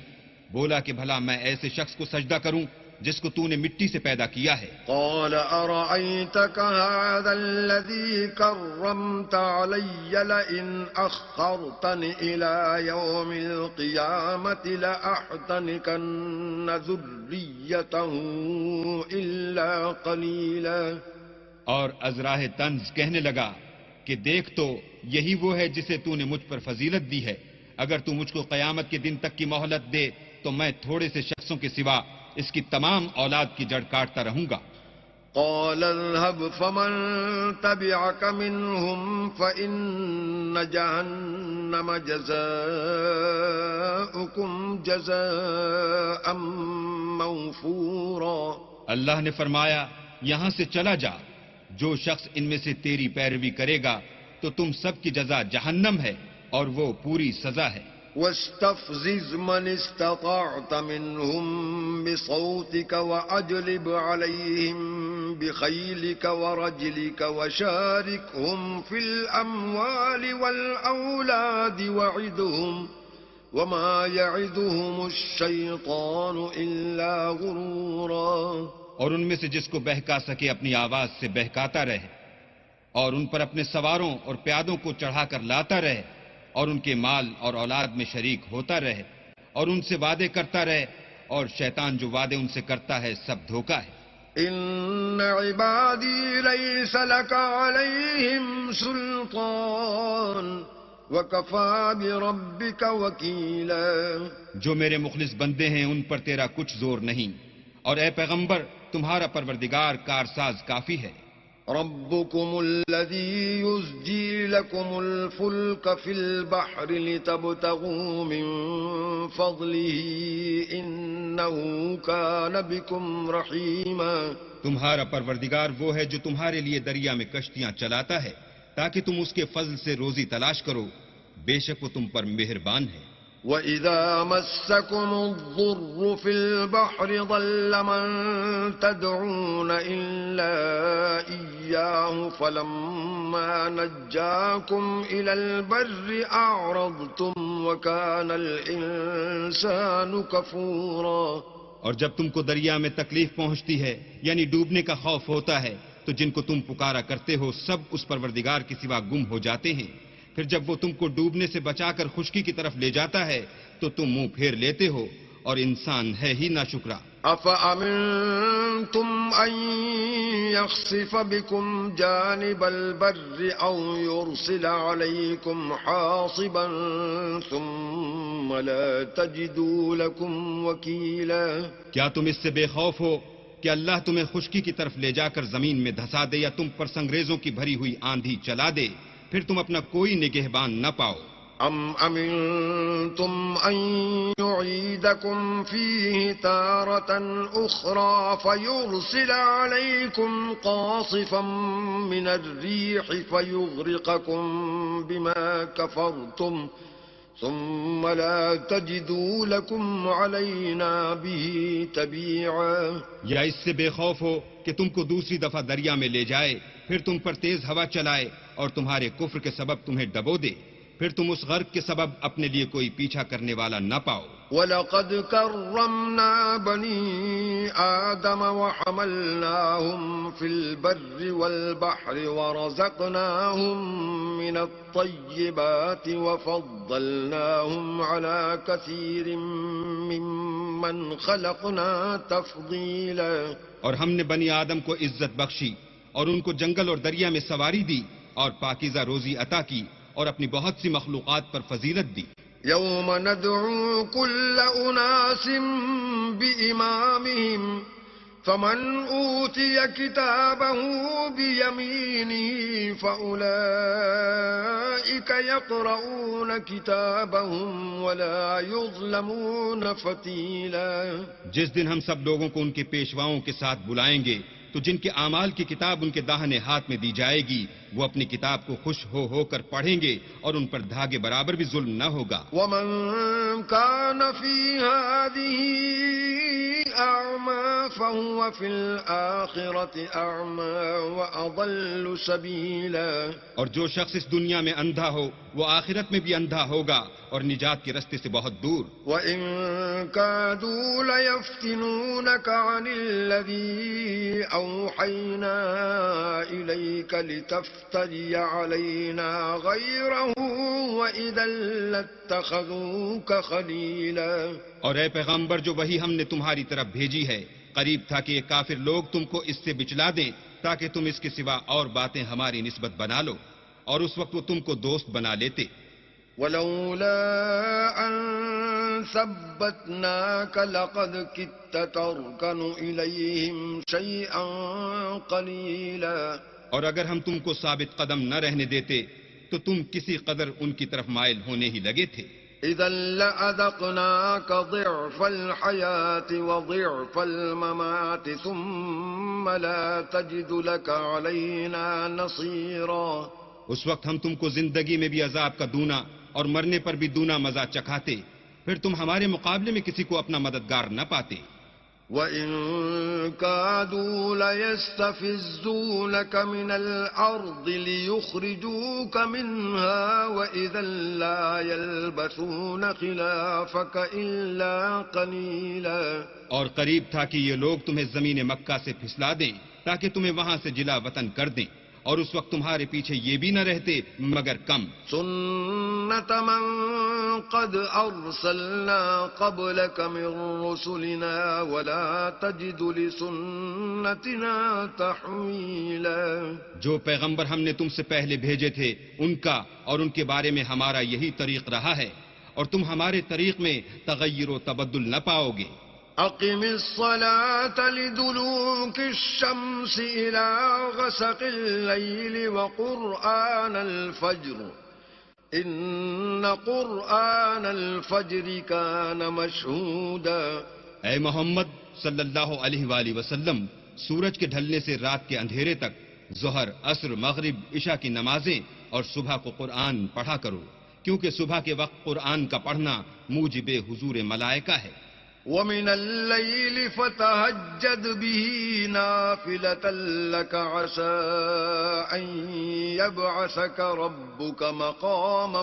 بولا کہ بھلا میں ایسے شخص کو سجدہ کروں جس کو تو نے مٹی سے پیدا کیا ہے. قال أرأيتك هذا الذي كرمت علي لئن أخرتني إلى يوم القيامة لأحتنكن ذريته إلا قليلا. اور ازراہ طنز کہنے لگا کہ دیکھ تو یہی وہ ہے جسے تو نے مجھ پر فضیلت دی ہے، اگر تو مجھ کو قیامت کے دن تک کی مہلت دے تو میں تھوڑے سے شخصوں کے سوا اس کی تمام اولاد کی جڑ کاٹتا رہوں گا. قال اذهب فمن تبعك منهم فإن جهنم جزاؤكم جزاء موفورا. اللہ نے فرمایا یہاں سے چلا جا، جو شخص ان میں سے تیری پیروی کرے گا تو تم سب کی جزا جہنم ہے اور وہ پوری سزا ہے. واستفزز من استطعت منهم بصوتك وأجلب عليهم بخيلك ورجلك وشاركهم في الأموال والأولاد وعدهم وما يعدهم الشيطان إلا غرورا. اور ان میں سے جس کو بہکا سکے اپنی آواز سے بہکاتا رہے، اور ان پر اپنے سواروں اور پیادوں کو چڑھا کر لاتا رہے، اور ان کے مال اور اولاد میں شریک ہوتا رہے، اور ان سے وعدے کرتا رہے، اور شیطان جو وعدے ان سے کرتا ہے سب دھوکہ ہے. ان عبادی لیس لک علیہم سلطان وکفی بربک وکیلا. جو میرے مخلص بندے ہیں ان پر تیرا کچھ زور نہیں، اور اے پیغمبر تمہارا پروردگار کارساز کافی ہے. ربكم الذي يزجي لكم الفلك في البحر لتبتغوا من فضله إنه كان بكم رحيما. تمہارا پروردگار وہ ہے جو تمہارے لیے دریا میں کشتیاں چلاتا ہے تاکہ تم اس کے فضل سے روزی تلاش کرو، بے شک وہ تم پر مہربان ہے. وَإِذَا مَسَّكُمُ الضُّرُّ فِي الْبَحْرِ ضَلَّ مَن تَدْعُونَ إِلَّا إِيَّاهُ فَلَمَّا نَجَّاكُمْ إِلَى الْبَرِّ أَعْرَضْتُمْ وَكَانَ الْإِنسَانُ كَفُورًا. اور جب تم کو دریا میں تکلیف پہنچتی ہے یعنی ڈوبنے کا خوف ہوتا ہے تو جن کو تم پکارا کرتے ہو سب اس پروردگار کے سوا گم ہو جاتے ہیں. پھر جب وہ تم کو ڈوبنے سے بچا کر خشکی کی طرف لے جاتا ہے تو تم منہ پھیر لیتے ہو، اور انسان ہے ہی ناشکرا. أَفَأَمِنْتُمْ أَنْ يَخْسِفَ بِكُمْ جَانِبَ الْبَرِّ أَوْ يُرْسِلَ عَلَيْكُمْ حَاصِبًا ثُمَّ لَا تَجِدُوا لَكُمْ وَكِيلًا. کیا تم اس سے بے خوف ہو کہ اللہ تمہیں خشکی کی طرف لے جا کر زمین میں دھسا دے یا تم پر سنگریزوں کی بھری ہوئی آندھی چلا دے، پھر تم اپنا کوئی نگہبان نہ پاؤ؟ أَمْ أَمِنْتُمْ أَنْ يُعِيدَكُمْ فِيهِ تَارَةً أُخْرَى فَيُرْسِلَ عَلَيْكُمْ قَاصِفًا مِنَ الرِّيحِ فَيُغْرِقَكُمْ بِمَا كَفَرْتُمْ ثُمَّ لَا تَجِدُوا لَكُمْ عَلَيْنَا بِهِ تَبِيعًا. یا اس سے بے خوف ہو کہ تم کو دوسری دفعہ دریا میں لے جائے، پھر تم پر تیز ہوا چلائے اور تمہارے کفر کے سبب تمہیں ڈبو دے، پھر تم اس غرق کے سبب اپنے لیے کوئی پیچھا کرنے والا نہ پاؤ. وَلَقَدْ كَرَّمْنَا بَنِي آدَمَ وَحَمَلْنَاهُمْ فِي الْبَرِّ وَالْبَحْرِ وَرَزَقْنَاهُمْ مِنَ الطَّيِّبَاتِ وَفَضَّلْنَاهُمْ عَلَى كَثِيرٍ مِّمَّنْ خَلَقْنَا تَفْضِيلًا. اور ہم نے بنی آدم کو عزت بخشی اور ان کو جنگل اور دریا میں سواری دی اور پاکیزہ روزی عطا کی اور اپنی بہت سی مخلوقات پر فضیلت دی. يَوْمَ نَدْعُو كُلَّ أُنَاسٍ بِإِمَامِهِمْ فَمَنْ أُوتِيَ كِتَابَهُ بِيَمِينِهِ فَأُولَئِكَ يَقْرَؤُونَ كِتَابَهُمْ وَلَا يُظْلَمُونَ فَتِيلًا. جس دن ہم سب لوگوں کو ان کے پیشواؤں کے ساتھ بلائیں گے تو جن کے اعمال کی کتاب ان کے داہنے ہاتھ میں دی جائے گی وہ اپنی کتاب کو خوش ہو کر پڑھیں گے اور ان پر دھاگے برابر بھی ظلم نہ ہوگا. وَمَنْ كَانَ فِي هَذِهِ أَعْمَى فَهُوَ فِي الْآخِرَةِ أَعْمَى وَأَضَلُّ سَبِيلًا. اور جو شخص اس دنیا میں اندھا ہو وہ آخرت میں بھی اندھا ہوگا اور نجات کے رستے سے بہت دور. وَإِن كَادُوا لَيَفْتِنُونَكَ عَنِ الَّذِي أَوْحَيْنَا إِلَيْكَ لِتَفْتَرِيَ عَلَيْنَا غَيْرَهُ وَإِذًا لَاتَّخَذُوكَ خَلِيلًا. اور اے پیغمبر جو وہی ہم نے تمہاری طرف بھیجی ہے قریب تھا کہ یہ کافر لوگ تم کو اس سے بچلا دیں تاکہ تم اس کے سوا اور باتیں ہماری نسبت بنا لو، اور اس وقت وہ تم کو دوست بنا لیتے. وَلَوْلَا أَن ثَبَّتْنَاكَ لَقَدْ كِدتَّ تَرْكَنُ إِلَيْهِمْ شَيْئًا قَلِيلًا. اور اگر ہم تم کو ثابت قدم نہ رہنے دیتے تو تم کسی قدر ان کی طرف مائل ہونے ہی لگے تھے. إِذًا لَأَذَقْنَاكَ ضِعْفَ الْحَيَاةِ وَضِعْفَ الْمَمَاتِ ثُمَّ لَا تَجِدُ لَكَ عَلَيْنَا نَصِيرًا. اس وقت ہم تم کو زندگی میں بھی عذاب کا دونا اور مرنے پر بھی دونا مزہ چکھاتے، پھر تم ہمارے مقابلے میں کسی کو اپنا مددگار نہ پاتے۔ وَإِن كَادُوا لَيَسْتَفِزُّونَكَ مِنَ الْأَرْضِ لِيُخْرِجُوكَ مِنْهَا وَإِذًا لَّا يَلْبَثُونَ خِلَافَكَ إِلَّا قَلِيلًا۔ اور قریب تھا کہ یہ لوگ تمہیں زمین مکہ سے پھسلا دیں تاکہ تمہیں وہاں سے جلا وطن کر دیں، اور اس وقت تمہارے پیچھے یہ بھی نہ رہتے مگر کم۔ سُنَّتَ مَن قَدْ أَرْسَلْنَا قَبْلَكَ مِن رُّسُلِنَا وَلَا تَجِدُ لِسُنَّتِنَا تَحْوِيلًا۔ جو پیغمبر ہم نے تم سے پہلے بھیجے تھے ان کا اور ان کے بارے میں ہمارا یہی طریق رہا ہے، اور تم ہمارے طریق میں تغیر و تبدل نہ پاؤ گے۔ أقم الصلاة لدلوك الشمس إلى غسق الليل وقرآن الفجر إن قرآن الفجر كان مشهودا۔ اے محمد صلی اللہ علیہ وآلہ وسلم، سورج کے ڈھلنے سے رات کے اندھیرے تک ظہر، عصر، مغرب، عشاء کی نمازیں اور صبح کو قرآن پڑھا کرو، کیونکہ صبح کے وقت قرآن کا پڑھنا موجب حضور ملائکہ ہے۔ وَمِنَ اللَّيْلِ فَتَهَجَّدْ بِهِ نَافِلَةً لَكَ عَسَىٰ أَن يَبْعَثَكَ رَبُّكَ مَقَامًا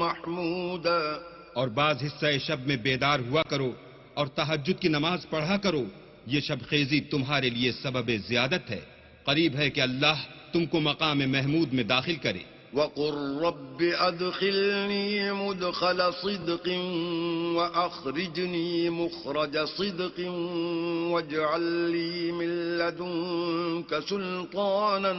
مَّحْمُودًا۔ اور بعض حصہ شب میں بیدار ہوا کرو اور تہجد کی نماز پڑھا کرو، یہ شب خیزی تمہارے لیے سبب زیادت ہے، قریب ہے کہ اللہ تم کو مقام محمود میں داخل کرے۔ وَقُل رَّبِّ أَدْخِلْنِي مُدْخَلَ صِدْقٍ وَأَخْرِجْنِي مُخْرَجَ صِدْقٍ وَاجْعَل لِّي مِن لَّدُنكَ سُلْطَانًا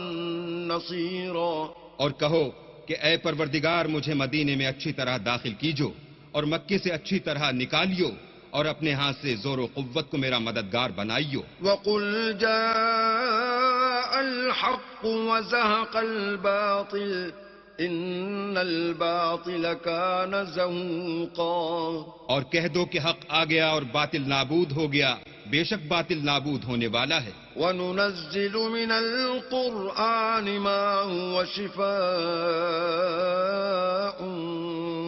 نَّصِيرًا۔ اور کہو کہ اے پروردگار، مجھے مدینے میں اچھی طرح داخل کیجو اور مکے سے اچھی طرح نکالیو، اور اپنے ہاتھ سے زور و قوت کو میرا مددگار بنائیو۔ وَقُلْ جَاءَ الْحَقُّ وَزَهَقَ الْبَاطِلُ إِنَّ الْبَاطِلَ كَانَ زَهُوقًا۔ اور کہہ دو کہ حق آ گیا اور باطل نابود ہو گیا، بے شک باطل نابود ہونے والا ہے۔ وَنُنَزِّلُ مِنَ الْقُرْآنِ مَا هُوَ شِفَاءٌ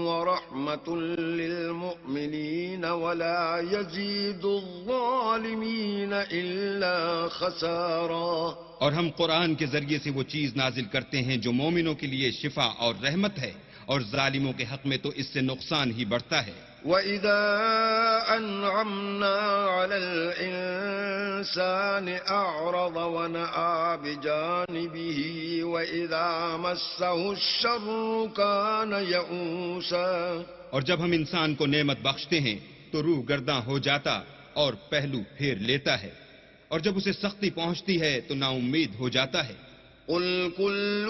وَرَحْمَةٌ لِّلْمُؤْمِنِينَ وَلَا يَزِيدُ الظَّالِمِينَ إِلَّا خَسَارًا۔ اور ہم قرآن کے ذریعے سے وہ چیز نازل کرتے ہیں جو مومنوں کے لیے شفا اور رحمت ہے، اور ظالموں کے حق میں تو اس سے نقصان ہی بڑھتا ہے۔ وَإِذَا أَنْعَمْنَا عَلَى الْإِنسَانِ أَعْرَضَ وَنَأَىٰ بِجَانِبِهِ وَإِذَا مَسَّهُ الشَّرُّ كَانَ يَئُوسًا۔ اور جب ہم انسان کو نعمت بخشتے ہیں تو روح گرداں ہو جاتا اور پہلو پھیر لیتا ہے، اور جب اسے سختی پہنچتی ہے تو نا امید ہو جاتا ہے۔ قُلْ كُلٌّ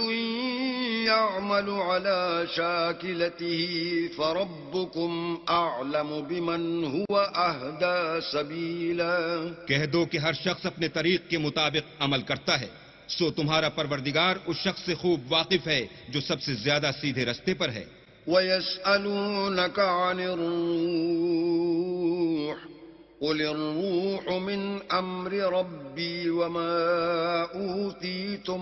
يَعْمَلُ عَلَىٰ شَاكِلَتِهِ فَرَبُّكُمْ أَعْلَمُ بِمَنْ هُوَ أَهْدَىٰ سَبِيلًا۔ کہہ دو کہ ہر شخص اپنے طریق کے مطابق عمل کرتا ہے، سو تمہارا پروردگار اس شخص سے خوب واقف ہے جو سب سے زیادہ سیدھے رستے پر ہے۔ وَيَسْأَلُونَكَ عَنِ الرُّوحِ قُلِ الرُّوحُ مِنْ أَمْرِ رَبِّي وَمَا أُوتِيتُم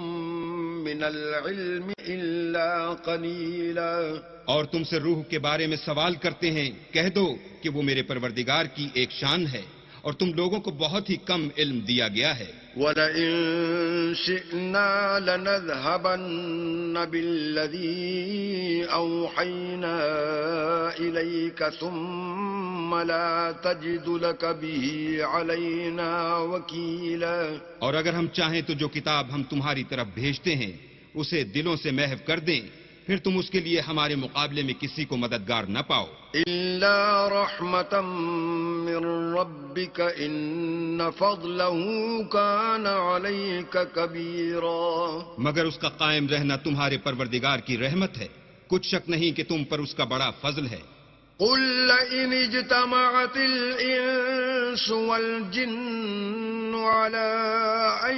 مِّنَ الْعِلْمِ إِلَّا قَلِيلًا۔ اور تم سے روح کے بارے میں سوال کرتے ہیں، کہہ دو کہ وہ میرے پروردگار کی ایک شان ہے، اور تم لوگوں کو بہت ہی کم علم دیا گیا ہے۔ وَلَئِن شِئْنَا لَنَذْهَبَنَّ بِالَّذِي أَوْحَيْنَا إِلَيْكَ ثُمَّ لَا تَجِدُ لَكَ بِهِ عَلَيْنَا وَكِيلًا۔ اور اگر ہم چاہیں تو جو کتاب ہم تمہاری طرف بھیجتے ہیں اسے دلوں سے محو کر دیں، پھر تم اس کے لیے ہمارے مقابلے میں کسی کو مددگار نہ پاؤ۔ إِلَّا رَحْمَةً مِّن رَّبِّكَ إِنَّ فَضْلَهُ كَانَ عَلَيْكَ كَبِيرًا۔ مگر اس کا قائم رہنا تمہارے پروردگار کی رحمت ہے، کچھ شک نہیں کہ تم پر اس کا بڑا فضل ہے۔ قُل لَّئِنِ اجْتَمَعَتِ الْإِنسُ وَالْجِنُّ عَلَىٰ أَن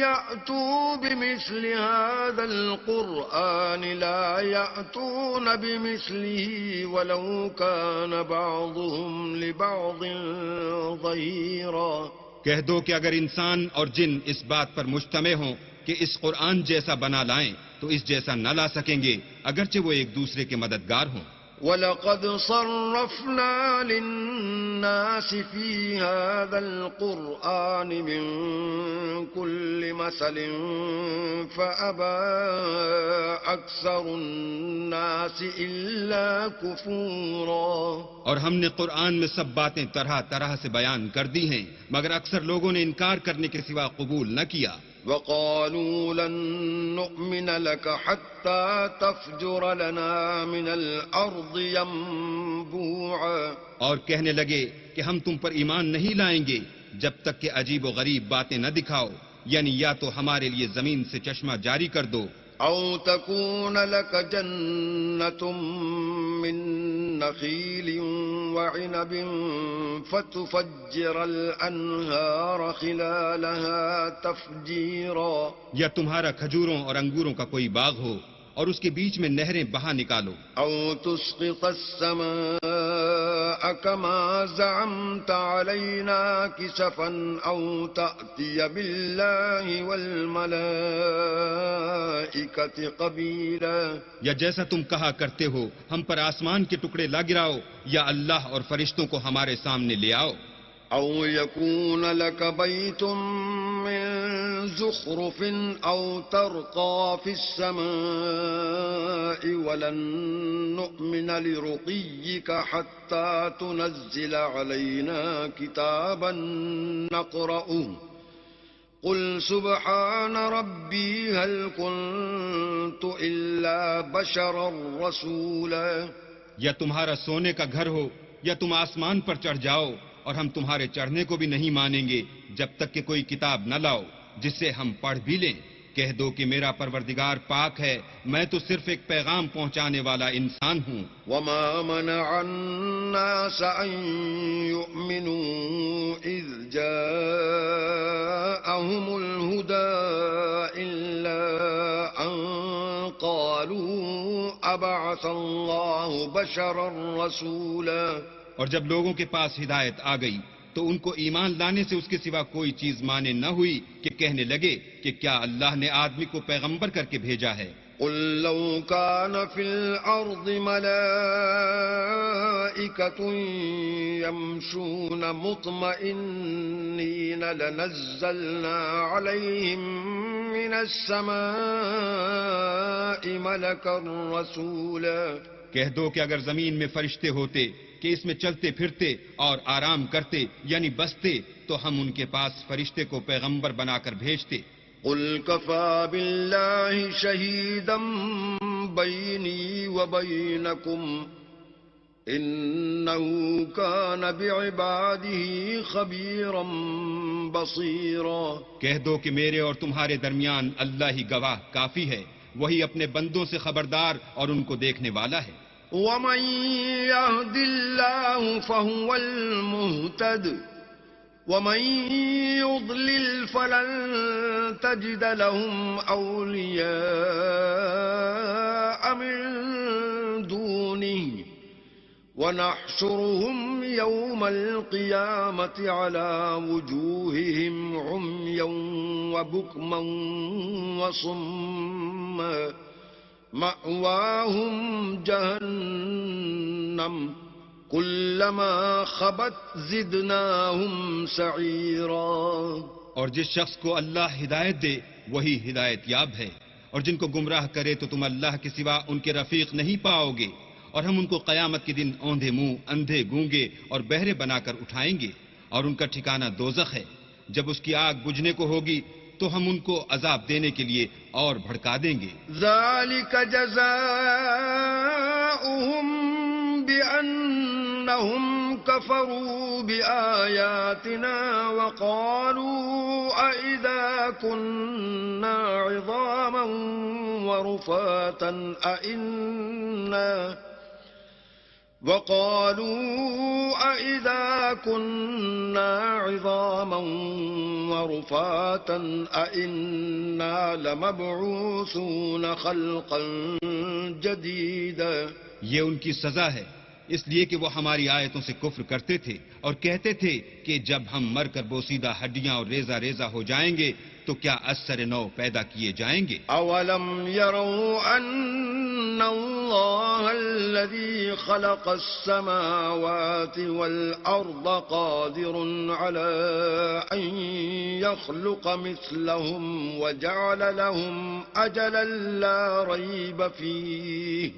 يَأْتُوا بِمِثْلِ هَٰذَا الْقُرْآنِ لَا يَأْتُونَ بِمِثْلِهِ وَلَوْ كَانَ بَعْضُهُمْ لِبَعْضٍ ظَهِيرًا۔ کہہ دو کہ اگر انسان اور جن اس بات پر مجتمع ہوں کہ اس قرآن جیسا بنا لائیں تو اس جیسا نہ لا سکیں گے اگرچہ وہ ایک دوسرے کے مددگار ہوں۔ وَلَقَدْ صَرَّفْنَا لِلنَّاسِ فِي هَذَا الْقُرْآنِ مِنْ كُلِّ مَثَلٍ فَأَبَى أَكْثَرُ النَّاسِ إِلَّا كُفُورًا۔ اور ہم نے قرآن میں سب باتیں طرح طرح سے بیان کر دی ہیں مگر اکثر لوگوں نے انکار کرنے کے سوا قبول نہ کیا۔ وَقَالُوا لَن نُّؤْمِنَ لَكَ حَتَّى تَفْجُرَ لَنَا مِنَ الْأَرْضِ يَنبُوعًا۔ اور کہنے لگے کہ ہم تم پر ایمان نہیں لائیں گے جب تک کہ عجیب و غریب باتیں نہ دکھاؤ، یعنی یا تو ہمارے لیے زمین سے چشمہ جاری کر دو، أَوْ تَكُونَ لَكَ جَنَّةٌ مِّن نَّخِيلٍ وَعِنَبٍ فَتُفَجِّرَ الْأَنْهَارَ خِلَالَهَا تَفْجِيرًا۔ یا تمہارا کھجوروں اور انگوروں کا کوئی باغ ہو اور اس کے بیچ میں نہریں بہا نکالو، أَوْ تُسْقِطَ السَّمَاءَ كَمَا زَعَمْتَ عَلَيْنَا كِسَفًا أَوْ تَأْتِيَ بِاللَّهِ وَالْمَلَائِكَةِ قَبِيلًا۔ یا جیسا تم کہا کرتے ہو ہم پر آسمان کے ٹکڑے لا گراؤ یا اللہ اور فرشتوں کو ہمارے سامنے لے آؤ۔ أَوْ يَكُونَ لَكَ بَيْتٌ مِّن زُخْرُفٍ أَوْ تَرْقَىٰ فِي السَّمَاءِ وَلَن نُّؤْمِنَ لِرُقِيِّكَ حَتَّىٰ تُنَزِّلَ عَلَيْنَا كِتَابًا نَّقْرَؤُهُ قُلْ سُبْحَانَ رَبِّي هَلْ كُنتُ إِلَّا بَشَرًا رَّسُولًا۔ یا تمہارا سونے کا گھر ہو یا تم آسمان پر چڑھ جاؤ اور ہم تمہارے چڑھنے کو بھی نہیں مانیں گے جب تک کہ کوئی کتاب نہ لاؤ جس سے ہم پڑھ بھی لیں۔ کہہ دو کہ میرا پروردگار پاک ہے، میں تو صرف ایک پیغام پہنچانے والا انسان ہوں۔ وَمَا مَنَعَ النَّاسَ أَن يُؤْمِنُوا إِذْ جَاءَهُمُ الْهُدَىٰ إِلَّا أَن قَالُوا أَبَعَثَ اللَّهُ بَشَرًا رَّسُولًا۔ اور جب لوگوں کے پاس ہدایت آ گئی تو ان کو ایمان لانے سے اس کے سوا کوئی چیز مانے نہ ہوئی کہ کہنے لگے کہ کیا اللہ نے آدمی کو پیغمبر کر کے بھیجا ہے۔ قُل لَّوْ كَانَ فِي الْأَرْضِ مَلَائِكَةٌ يَمْشُونَ مُطْمَئِنِّينَ لَنَزَّلْنَا عَلَيْهِم مِّنَ السَّمَاءِ مَلَكًا رَّسُولًا۔ کہہ دو کہ اگر زمین میں فرشتے ہوتے کہ اس میں چلتے پھرتے اور آرام کرتے یعنی بستے تو ہم ان کے پاس فرشتے کو پیغمبر بنا کر بھیجتے۔ قُلْ كَفَىٰ بِاللَّهِ شَهِيدًا بَيْنِي وَبَيْنَكُمْ إِنَّهُ كَانَ بِعِبَادِهِ خَبِيرًا بَصِيرًا۔ کہہ دو کہ میرے اور تمہارے درمیان اللہ ہی گواہ کافی ہے، وہی اپنے بندوں سے خبردار اور ان کو دیکھنے والا ہے۔ وَمَن يَهْدِ اللَّهُ فَهُوَ الْمُهْتَدِ وَمَن يُضْلِلْ فَلَن تَجِدَ لَهُمْ أَوْلِيَاءَ مِن دُونِهِ وَنَحْشُرُهُمْ يَوْمَ الْقِيَامَةِ عَلَىٰ وُجُوهِهِمْ عُمْيًا وَبُكْمًا وَصُمًّا مَأْوَاهُمْ جَهَنَّمُ كُلَّمَا خَبَتْ زِدْنَاهُمْ سَعِيرًا۔ اور جس شخص کو اللہ ہدایت دے وہی ہدایت یاب ہے، اور جن کو گمراہ کرے تو تم اللہ کے سوا ان کے رفیق نہیں پاؤ گے، اور ہم ان کو قیامت کے دن اوندھے منہ، اندھے گونگے اور بہرے بنا کر اٹھائیں گے، اور ان کا ٹھکانہ دوزخ ہے۔ جب اس کی آگ بجھنے کو ہوگی تو ہم ان کو عذاب دینے کے لیے اور بھڑکا دیں گے۔ ذَلِكَ جَزَاؤُهُم بِأَنَّهُمْ كَفَرُوا بِآيَاتِنَا وَقَالُوا أَإِذَا كُنَّا عِظَامًا وَرُفَاتًا أَإِنَّا لَمَبْعُوثُونَ خَلْقًا جَدِيدًا۔ یہ ان کی سزا ہے اس لیے کہ وہ ہماری آیتوں سے کفر کرتے تھے اور کہتے تھے کہ جب ہم مر کر بوسیدہ ہڈیاں اور ریزہ ریزہ ہو جائیں گے تو کیا اثر نو پیدا کیے جائیں گے؟ أولم يروا أن الله الذي خلق السماوات والأرض قادر على أن يخلق مثلهم وجعل لهم أجلا لا ريب فيه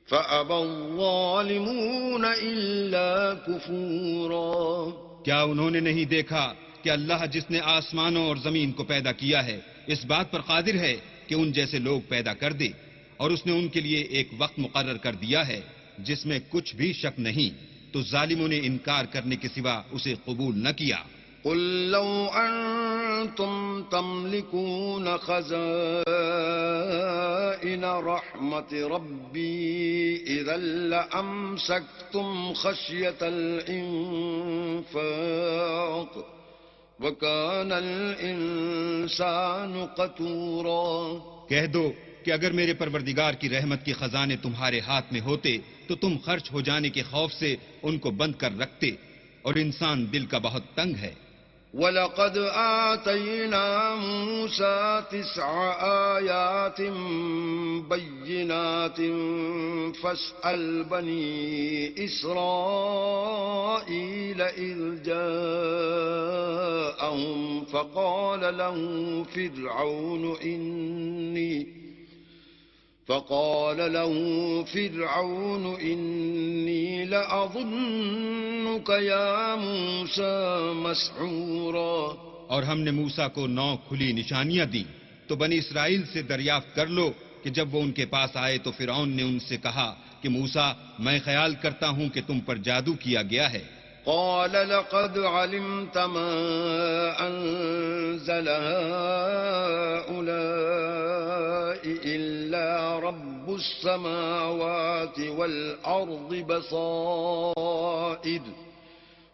فأبى الظالمون إلا كفورا. کیا انہوں نے نہیں دیکھا کہ اللہ جس نے آسمانوں اور زمین کو پیدا کیا ہے اس بات پر قادر ہے کہ ان جیسے لوگ پیدا کر دے، اور اس نے ان کے لیے ایک وقت مقرر کر دیا ہے جس میں کچھ بھی شک نہیں، تو ظالموں نے انکار کرنے کے سوا اسے قبول نہ کیا. قل لو أنتم تملكون خزائن رحمة ربي إذا لأمسكتم خشية الإنفاق وكان الإنسان قتورا. کہہ دو کہ اگر میرے پروردگار کی رحمت کے خزانے تمہارے ہاتھ میں ہوتے تو تم خرچ ہو جانے کے خوف سے ان کو بند کر رکھتے، اور انسان دل کا بہت تنگ ہے. وَلَقَدْ آتَيْنَا مُوسَى 9 آيَاتٍ بَيِّنَاتٍ فَاسْأَلْ بَنِي إِسْرَائِيلَ إِذْ جَاءَهُمْ فَقَالَ له فرعون إني لأظنك يا موسى مسحورا. اور ہم نے موسیٰ کو 9 کھلی نشانیاں دیں، تو بنی اسرائیل سے دریافت کر لو کہ جب وہ ان کے پاس آئے تو فرعون نے ان سے کہا کہ موسیٰ میں خیال کرتا ہوں کہ تم پر جادو کیا گیا ہے. قال لقد علمت ما أنزل هؤلاء إلا رب السماوات والأرض بصائر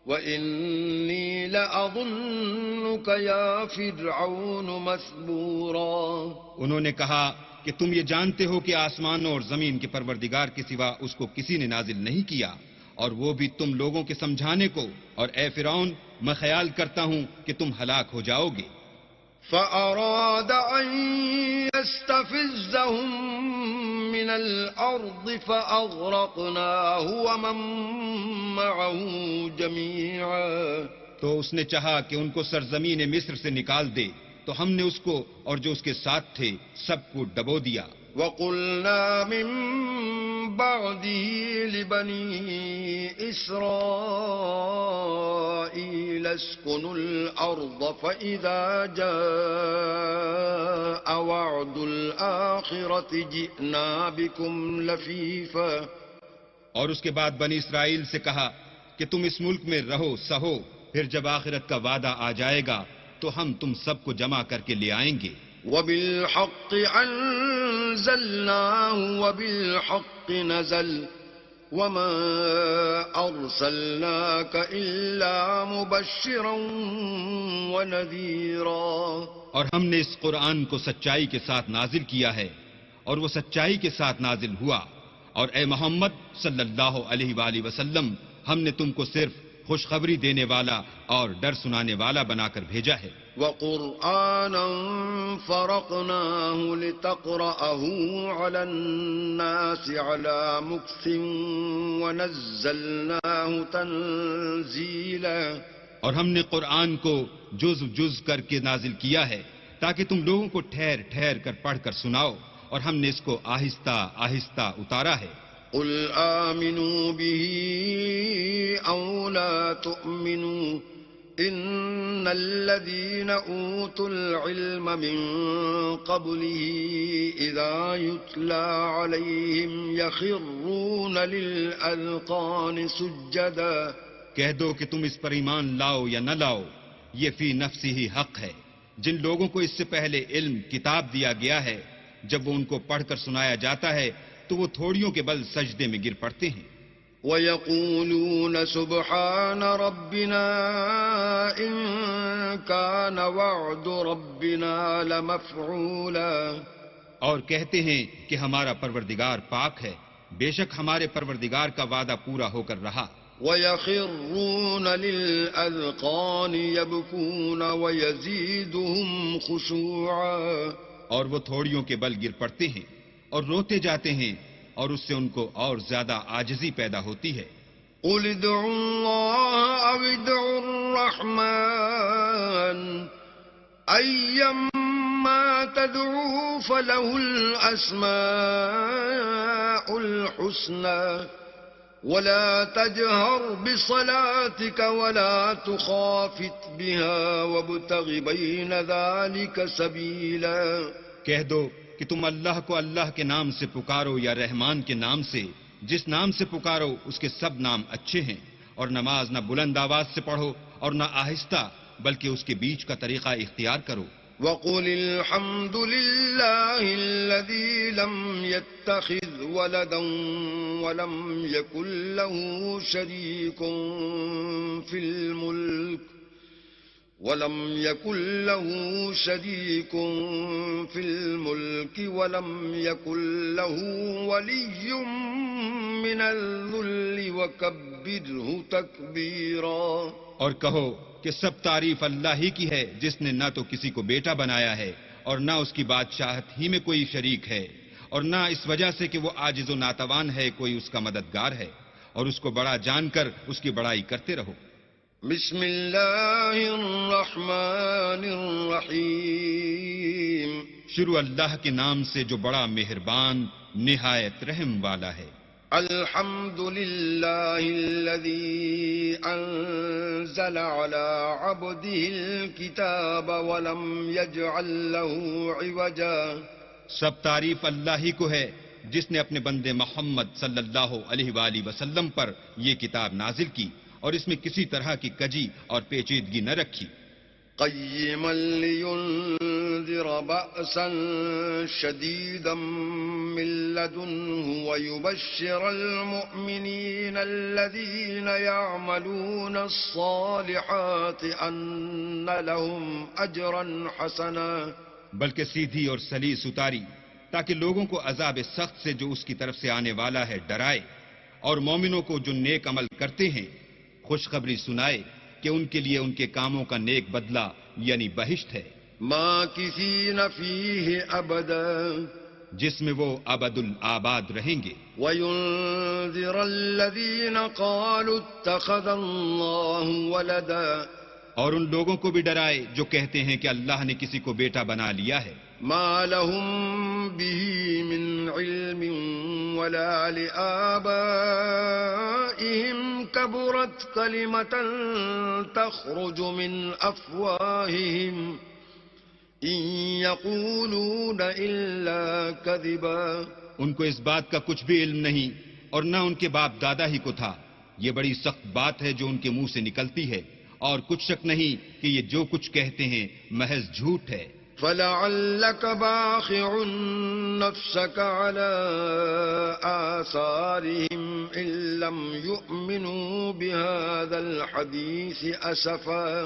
وإني لأظنك يا فرعون مثبورا. انہوں نے کہا کہ تم یہ جانتے ہو کہ آسمانوں اور زمین کے پروردگار کے سوا اس کو کسی نے نازل نہیں کیا، اور وہ بھی تم لوگوں کے سمجھانے کو، اور اے فرعون میں خیال کرتا ہوں کہ تم ہلاک ہو جاؤ گے. فأراد أن يستفزهم من الأرض فأغرقناه ومن معه جميعا. تو اس نے چاہا کہ ان کو سرزمین مصر سے نکال دے، تو ہم نے اس کو اور جو اس کے ساتھ تھے سب کو ڈبو دیا. وَقُلْنَا مِن بَعْدِهِ لِبَنِي إِسْرَائِيلَ اسْكُنُوا الْأَرْضَ فَإِذَا جَاءَ وَعْدُ الْآخِرَةِ جِئْنَا بِكُمْ لَفِيفًا. اور اس کے بعد بنی اسرائیل سے کہا کہ تم اس ملک میں رہو سہو، پھر جب آخرت کا وعدہ آ جائے گا تو ہم تم سب کو جمع کر کے لے آئیں گے. وَبِالْحَقِّ أَنزَلْنَاهُ وَبِالْحَقِّ نَزَلَ وَمَا أَرْسَلْنَاكَ إِلَّا مُبَشِّرًا وَنَذِيرًا. اور ہم نے اس قرآن کو سچائی کے ساتھ نازل کیا ہے، اور وہ سچائی کے ساتھ نازل ہوا، اور اے محمد صلی اللہ علیہ وآلہ وسلم ہم نے تم کو صرف خوشخبری دینے والا اور ڈر سنانے والا بنا کر بھیجا ہے. وَقُرْآنًا فَرَقْنَاهُ لِتَقْرَأَهُ عَلَى النَّاسِ عَلَى مُكْثٍ وَنَزَّلْنَاهُ تَنزِيلًا. اور ہم نے قرآن کو جز جز کر کے نازل کیا ہے تاکہ تم لوگوں کو ٹھہر ٹھہر کر پڑھ کر سناؤ، اور ہم نے اس کو آہستہ آہستہ اتارا ہے. قُلْ آمِنُوا بِهِ أَوْ لَا تُؤْمِنُوا إِنَّ الَّذِينَ أُوتُوا الْعِلْمَ مِنْ قَبْلِهِ إِذَا يُتْلَى عَلَيْهِمْ يَخِرُّونَ لِلْأَذْقَانِ سُجَّدًا. کہہ دو کہ تم اس پر ایمان لاؤ یا نہ لاؤ، یہ فی نفسی ہی حق ہے. جن لوگوں کو اس سے پہلے علم کتاب دیا گیا ہے، جب وہ ان کو پڑھ کر سنایا جاتا ہے تو وہ تھوڑیوں کے بل سجدے میں گر پڑتے ہیں. وَيَقُولُونَ سُبْحَانَ رَبِّنَا إِن كَانَ وَعْدُ رَبِّنَا لَمَفْعُولًا. اور کہتے ہیں کہ ہمارا پروردگار پاک ہے، بے شک ہمارے پروردگار کا وعدہ پورا ہو کر رہا. ويخرون للأذقان يبكون ويزيدهم خشوعا. اور وہ تھوڑیوں کے بل گر پڑتے ہیں اور روتے جاتے ہیں اور اس سے ان کو اور زیادہ عاجزی پیدا ہوتی ہے. قل ادعوا الله أو ادعوا الرحمن أيما تدعوا فله الأسماء الحسنى ولا تجهر بصلاتك ولا تخافت بها وابتغ بين ذلك سبيلا. کہہ دو کہ تم اللہ کو اللہ کے نام سے پکارو یا رحمان کے نام سے، جس نام سے پکارو اس کے سب نام اچھے ہیں، اور نماز نہ بلند آواز سے پڑھو اور نہ آہستہ، بلکہ اس کے بیچ کا طریقہ اختیار کرو. وقل الحمد لله الذي لم يتخذ ولدا ولم يكن له شريك في الملك ولم يكن له ولي من الذل وكبره تكبيرا. اور کہو کہ سب تعریف اللہ ہی کی ہے، جس نے نہ تو کسی کو بیٹا بنایا ہے اور نہ اس کی بادشاہت ہی میں کوئی شریک ہے، اور نہ اس وجہ سے کہ وہ عاجز و ناتوان ہے کوئی اس کا مددگار ہے، اور اس کو بڑا جان کر اس کی بڑائی کرتے رہو. بسم اللہ الرحمن الرحیم. شروع اللہ کے نام سے جو بڑا مہربان نہایت رحم والا ہے. الحمد للہ الذی انزل على عبده الكتاب ولم يجعل له عوجا. سب تعریف اللہ ہی کو ہے جس نے اپنے بندے محمد صلی اللہ علیہ وآلہ وسلم پر یہ کتاب نازل کی اور اس میں کسی طرح کی کجی اور پیچیدگی نہ رکھی. قیما لینذر بأسا شدیدا من لدنه ويبشر المؤمنین الذین يعملون الصالحات ان لهم اجرا حسنا. بلکہ سیدھی اور سلیس اتاری تاکہ لوگوں کو عذاب سخت سے جو اس کی طرف سے آنے والا ہے ڈرائے، اور مومنوں کو جو نیک عمل کرتے ہیں خوشخبری سنائے کہ ان کے لیے ان کے کاموں کا نیک بدلہ یعنی بہشت ہے. ماکثین فیہ ابدا. جس میں وہ ابد الآباد رہیں گے. وینذر الذین قالوا اتخذ اللہ ولدا. اور ان لوگوں کو بھی ڈرائے جو کہتے ہیں کہ اللہ نے کسی کو بیٹا بنا لیا ہے. ما لهم به من علم ولا لآبائهم كبرت كلمة تخرج من أفواههم إن يقولون إلا كذبا. ان کو اس بات کا کچھ بھی علم نہیں اور نہ ان کے باپ دادا ہی کو تھا. یہ بڑی سخت بات ہے جو ان کے منہ سے نکلتی ہے، اور کچھ شک نہیں کہ یہ جو کچھ کہتے ہیں محض جھوٹ ہے. فَلَعَلَّكَ بَاخِعٌ نَفْسَكَ عَلَىٰ آثَارِهِمْ إِن لَّمْ يُؤْمِنُوا بِهَٰذَا الْحَدِيثِ أَسَفًا.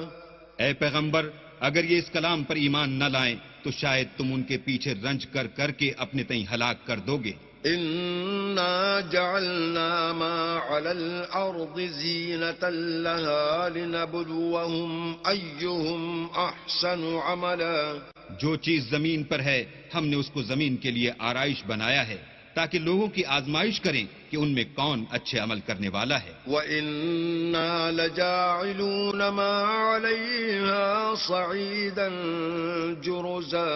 اے پیغمبر، اگر یہ اس کلام پر ایمان نہ لائیں تو شاید تم ان کے پیچھے رنج کر کر کے اپنے تئیں ہلاک کر دو گے. إِنَّا جَعَلْنَا مَا عَلَى الْأَرْضِ زِينَةً لَهَا لِنَبْلُوَهُمْ أَيُّهُمْ أَحْسَنُ عَمَلًا. جو چیز زمین پر ہے ہم نے اس کو زمین کے لیے آرائش بنایا ہے تاکہ لوگوں کی آزمائش کریں کہ ان میں کون اچھے عمل کرنے والا ہے. وَإِنَّا لَجَاعِلُونَ مَا عَلَيْهَا صَعِيدًا جُرُزًا.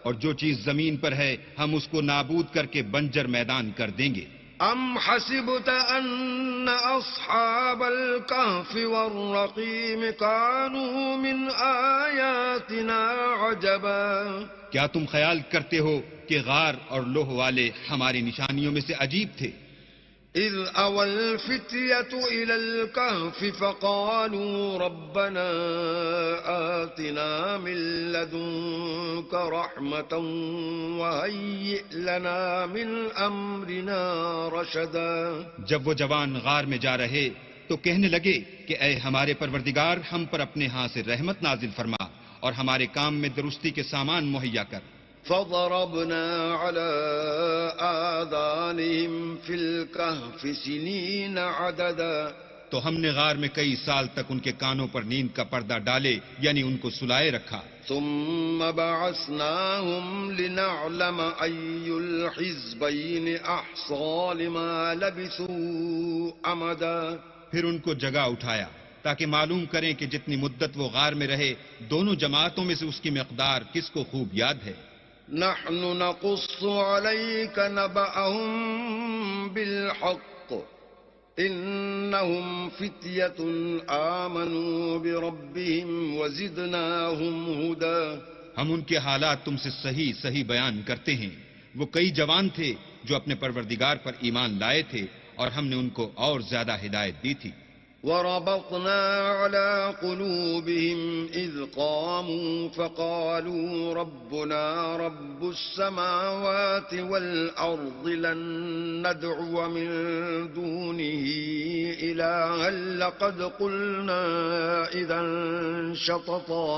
اور جو چیز زمین پر ہے ہم اس کو نابود کر کے بنجر میدان کر دیں گے. ام حسبت ان اصحاب الكهف والرقيم كانوا من آیاتنا عجبا. کیا تم خیال کرتے ہو کہ غار اور لوح والے ہماری نشانیوں میں سے عجیب تھے؟ اذ اوى الفتية الى الكهف فقالوا ربنا آتنا من لدنك رحمة وهيئ لنا من امرنا رشدا. جب وہ جوان غار میں جا رہے تو کہنے لگے کہ اے ہمارے پروردگار، ہم پر اپنے ہاں سے رحمت نازل فرما اور ہمارے کام میں درستی کے سامان مہیا کر. فضربنا على آذانهم في الكهف سنين عددا. تو ہم نے غار میں کئی سال تک ان کے کانوں پر نیند کا پردہ ڈالے یعنی ان کو سلائے رکھا. ثم بعثناهم لنعلم أي الحزبين أحصى لما لبثوا أمدا. پھر ان کو جگہ اٹھایا تاکہ معلوم کریں کہ جتنی مدت وہ غار میں رہے دونوں جماعتوں میں سے اس کی مقدار کس کو خوب یاد ہے. نحن نقص عليك نبأهم بالحق إنهم فتية آمنوا بربهم وزدناهم هدى. ہم ان کے حالات تم سے صحیح صحیح بیان کرتے ہیں. وہ کئی جوان تھے جو اپنے پروردگار پر ایمان لائے تھے اور ہم نے ان کو اور زیادہ ہدایت دی تھی. وربطنا على قلوبهم إذ قاموا فقالوا ربنا رب السماوات والأرض لن ندعو من دونه إلها لقد قلنا إذا شططا.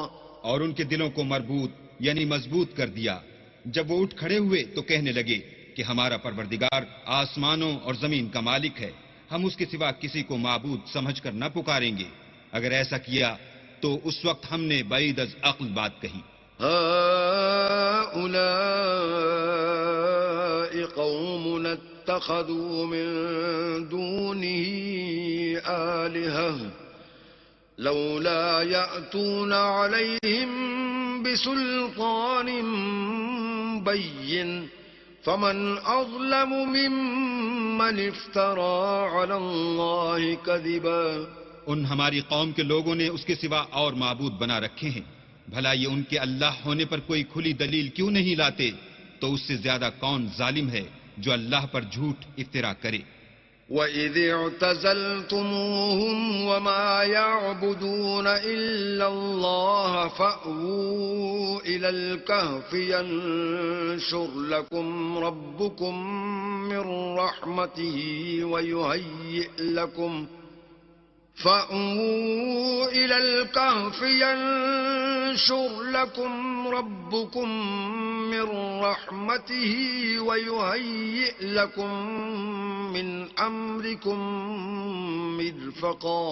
اور ان کے دلوں کو مربوط یعنی مضبوط کر دیا. جب وہ اٹھ کھڑے ہوئے تو کہنے لگے کہ ہمارا پروردگار آسمانوں اور زمین کا مالک ہے، ہم اس کے سوا کسی کو معبود سمجھ کر نہ پکاریں گے. اگر ایسا کیا تو اس وقت ہم نے بعید از عقل بات کہی. هؤلاء قوم اتخذوا من دونه آلهة لولا يأتون عليهم بسلطان بين فمن أظلم ممن افترى على الله كذبا. ان ہماری قوم کے لوگوں نے اس کے سوا اور معبود بنا رکھے ہیں. بھلا یہ ان کے اللہ ہونے پر کوئی کھلی دلیل کیوں نہیں لاتے؟ تو اس سے زیادہ کون ظالم ہے جو اللہ پر جھوٹ افترا کرے. وَإِذِ اعْتَزَلْتُمُوهُمْ وَمَا يَعْبُدُونَ إِلَّا اللَّهَ فَأْوُوا إِلَى الْكَهْفِ يَنشُرْ لَكُمْ رَبُّكُمْ مِنْ رَحْمَتِهِ وَيُهَيِّئْ لَكُمْ فَأْوُوا إِلَى الْكَهْفِ يَنشُرْ لَكُمْ رَبُّكُمْ مِنْ رَحْمَتِهِ وَيُهَيِّئْ لَكُمْ من امرکم مرفقا.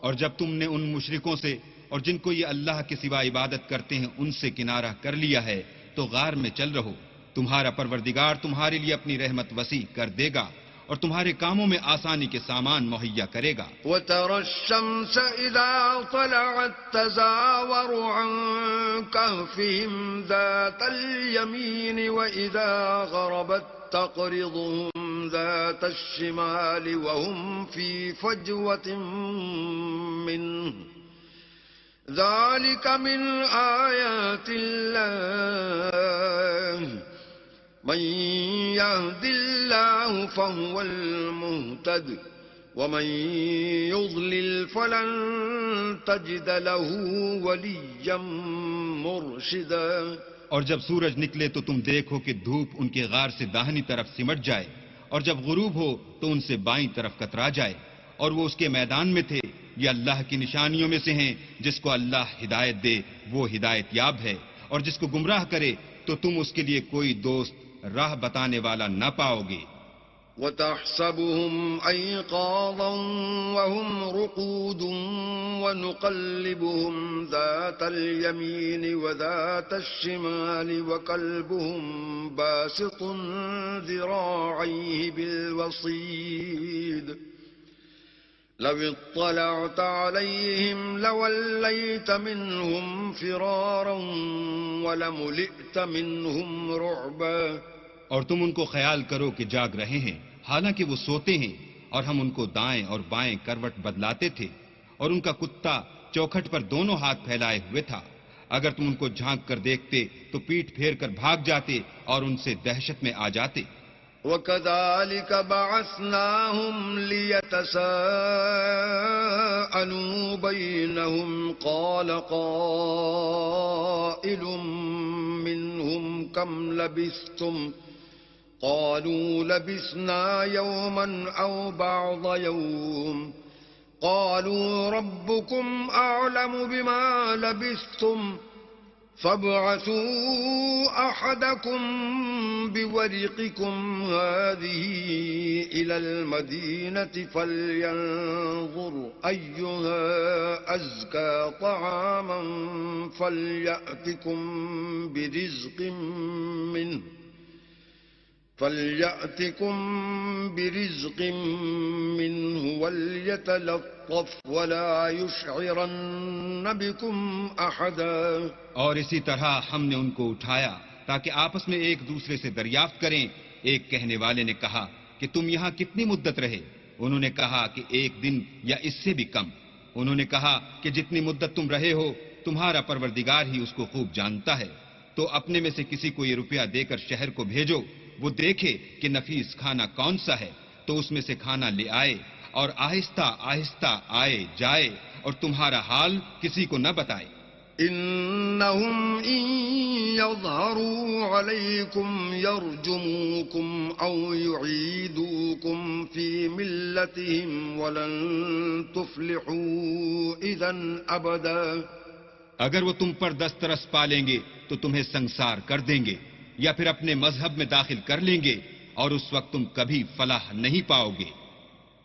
اور جب تم نے ان مشرکوں سے اور جن کو یہ اللہ کے سوا عبادت کرتے ہیں ان سے کنارہ کر لیا ہے تو غار میں چل رہو. تمہارا پروردگار تمہارے لیے اپنی رحمت وسیع کر دے گا اور تمہارے کاموں میں آسانی کے سامان مہیا کرے گا. وَتَرَى الشَّمْسَ إِذَا طَلَعَتْ تَزَاوَرُ عَنْ كَهْفِهِمْ ذَاتَ الْيَمِينِ وَإِذَا غَرَبَتْ تَقْرِضُهُمْ ذات الشمال وهم في فجوة منه ذلك من آيات الله من يهد الله فهو المهتد ومن يضلل فلن تجد له وليا مرشدا. اور جب سورج نکلے تو تم دیکھو کہ دھوپ ان کے غار سے داہنی طرف سمٹ جائے اور جب غروب ہو تو ان سے بائیں طرف کترا جائے. اور وہ اس کے میدان میں تھے. یہ اللہ کی نشانیوں میں سے ہیں. جس کو اللہ ہدایت دے وہ ہدایت یاب ہے اور جس کو گمراہ کرے تو تم اس کے لیے کوئی دوست راہ بتانے والا نہ پاؤ گے. وَتَحْسَبُهُمْ أَيْقَاظًا وَهُمْ رُقُودٌ وَنُقَلِّبُهُمْ ذَاتَ الْيَمِينِ وَذَاتَ الشِّمَالِ وَكَلْبُهُمْ بَاسِطٌ ذِرَاعَيْهِ بِالْوَصِيدِ لَوِ اطَّلَعْتَ عَلَيْهِمْ لَوَلَّيْتَ مِنْهُمْ فِرَارًا وَلَمُلِئْتَ مِنْهُمْ رُعْبًا. اور تم ان کو خیال کرو کہ جاگ رہے ہیں حالانکہ وہ سوتے ہیں اور ہم ان کو دائیں اور بائیں کروٹ بدلاتے تھے اور ان کا کتا چوکھٹ پر دونوں ہاتھ پھیلائے ہوئے تھا. اگر تم ان کو جھانک کر دیکھتے تو پیٹھ پھیر کر بھاگ جاتے اور ان سے دہشت میں آ جاتے. وَكَذَلِكَ بَعَثْنَاهُمْ لِيَتَسَاءَلُوا بَيْنَهُمْ قَالَ قَائِلٌ مِّنْهُمْ كَمْ لَبِثْتُمْ قالوا لبثنا يوما أو بعض يوم قالوا ربكم أعلم بما لبثتم فابعثوا أحدكم بورقكم هذه إلى المدينة فلينظر أيها أزكى طعاما فليأتكم برزق منه وليتلطف ولا يشعرن بكم أحدا. اور اسی طرح ہم نے ان کو اٹھایا تاکہ آپس میں ایک دوسرے سے دریافت کریں. ایک کہنے والے نے کہا کہ تم یہاں کتنی مدت رہے؟ انہوں نے کہا کہ 1 دن یا اس سے بھی کم. انہوں نے کہا کہ جتنی مدت تم رہے ہو تمہارا پروردگار ہی اس کو خوب جانتا ہے. تو اپنے میں سے کسی کو یہ روپیہ دے کر شہر کو بھیجو، وہ دیکھے کہ نفیس کھانا کون سا ہے تو اس میں سے کھانا لے آئے، اور آہستہ آہستہ آئے جائے اور تمہارا حال کسی کو نہ بتائے. إنهم إن يظهروا عليكم يرجموكم أو يعيدوكم في ملتهم ولن تفلحوا إذن أبدا. اگر وہ تم پر دسترس پا لیں گے تو تمہیں سنسار کر دیں گے یا پھر اپنے مذہب میں داخل کر لیں گے، اور اس وقت تم کبھی فلاح نہیں پاؤ گے.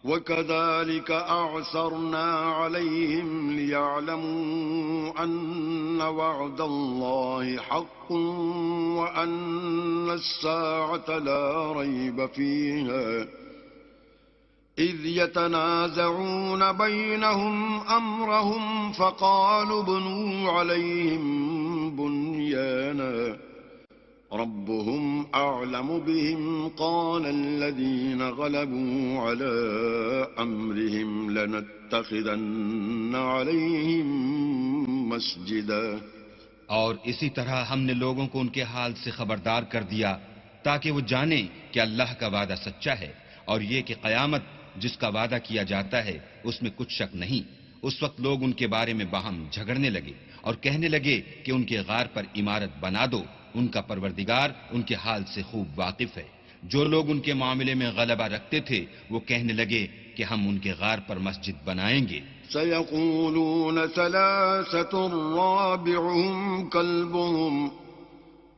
وَكَذَلِكَ أَعْثَرْنَا عَلَيْهِمْ لِيَعْلَمُوا أَنَّ وَعْدَ اللَّهِ حَقٌّ وَأَنَّ السَّاعَةَ لَا رَيْبَ فِيهَا إِذْ يَتَنَازَعُونَ بَيْنَهُمْ أَمْرَهُمْ فَقَالُوا ابْنُوا عَلَيْهِمْ بُنْيَانًا ربهم أعلم بهم قال الذين غلبوا على أمرهم لنتخذن عليهم مسجدا. اور اسی طرح ہم نے لوگوں کو ان کے حال سے خبردار کر دیا تاکہ وہ جانیں کہ اللہ کا وعدہ سچا ہے، اور یہ کہ قیامت جس کا وعدہ کیا جاتا ہے اس میں کچھ شک نہیں. اس وقت لوگ ان کے بارے میں باہم جھگڑنے لگے اور کہنے لگے کہ ان کے غار پر عمارت بنا دو. ان کا پروردگار ان کے حال سے خوب واقف ہے. جو لوگ ان کے معاملے میں غلبہ رکھتے تھے وہ کہنے لگے کہ ہم ان کے غار پر مسجد بنائیں گے. سيقولون 3 رابعهم كلبهم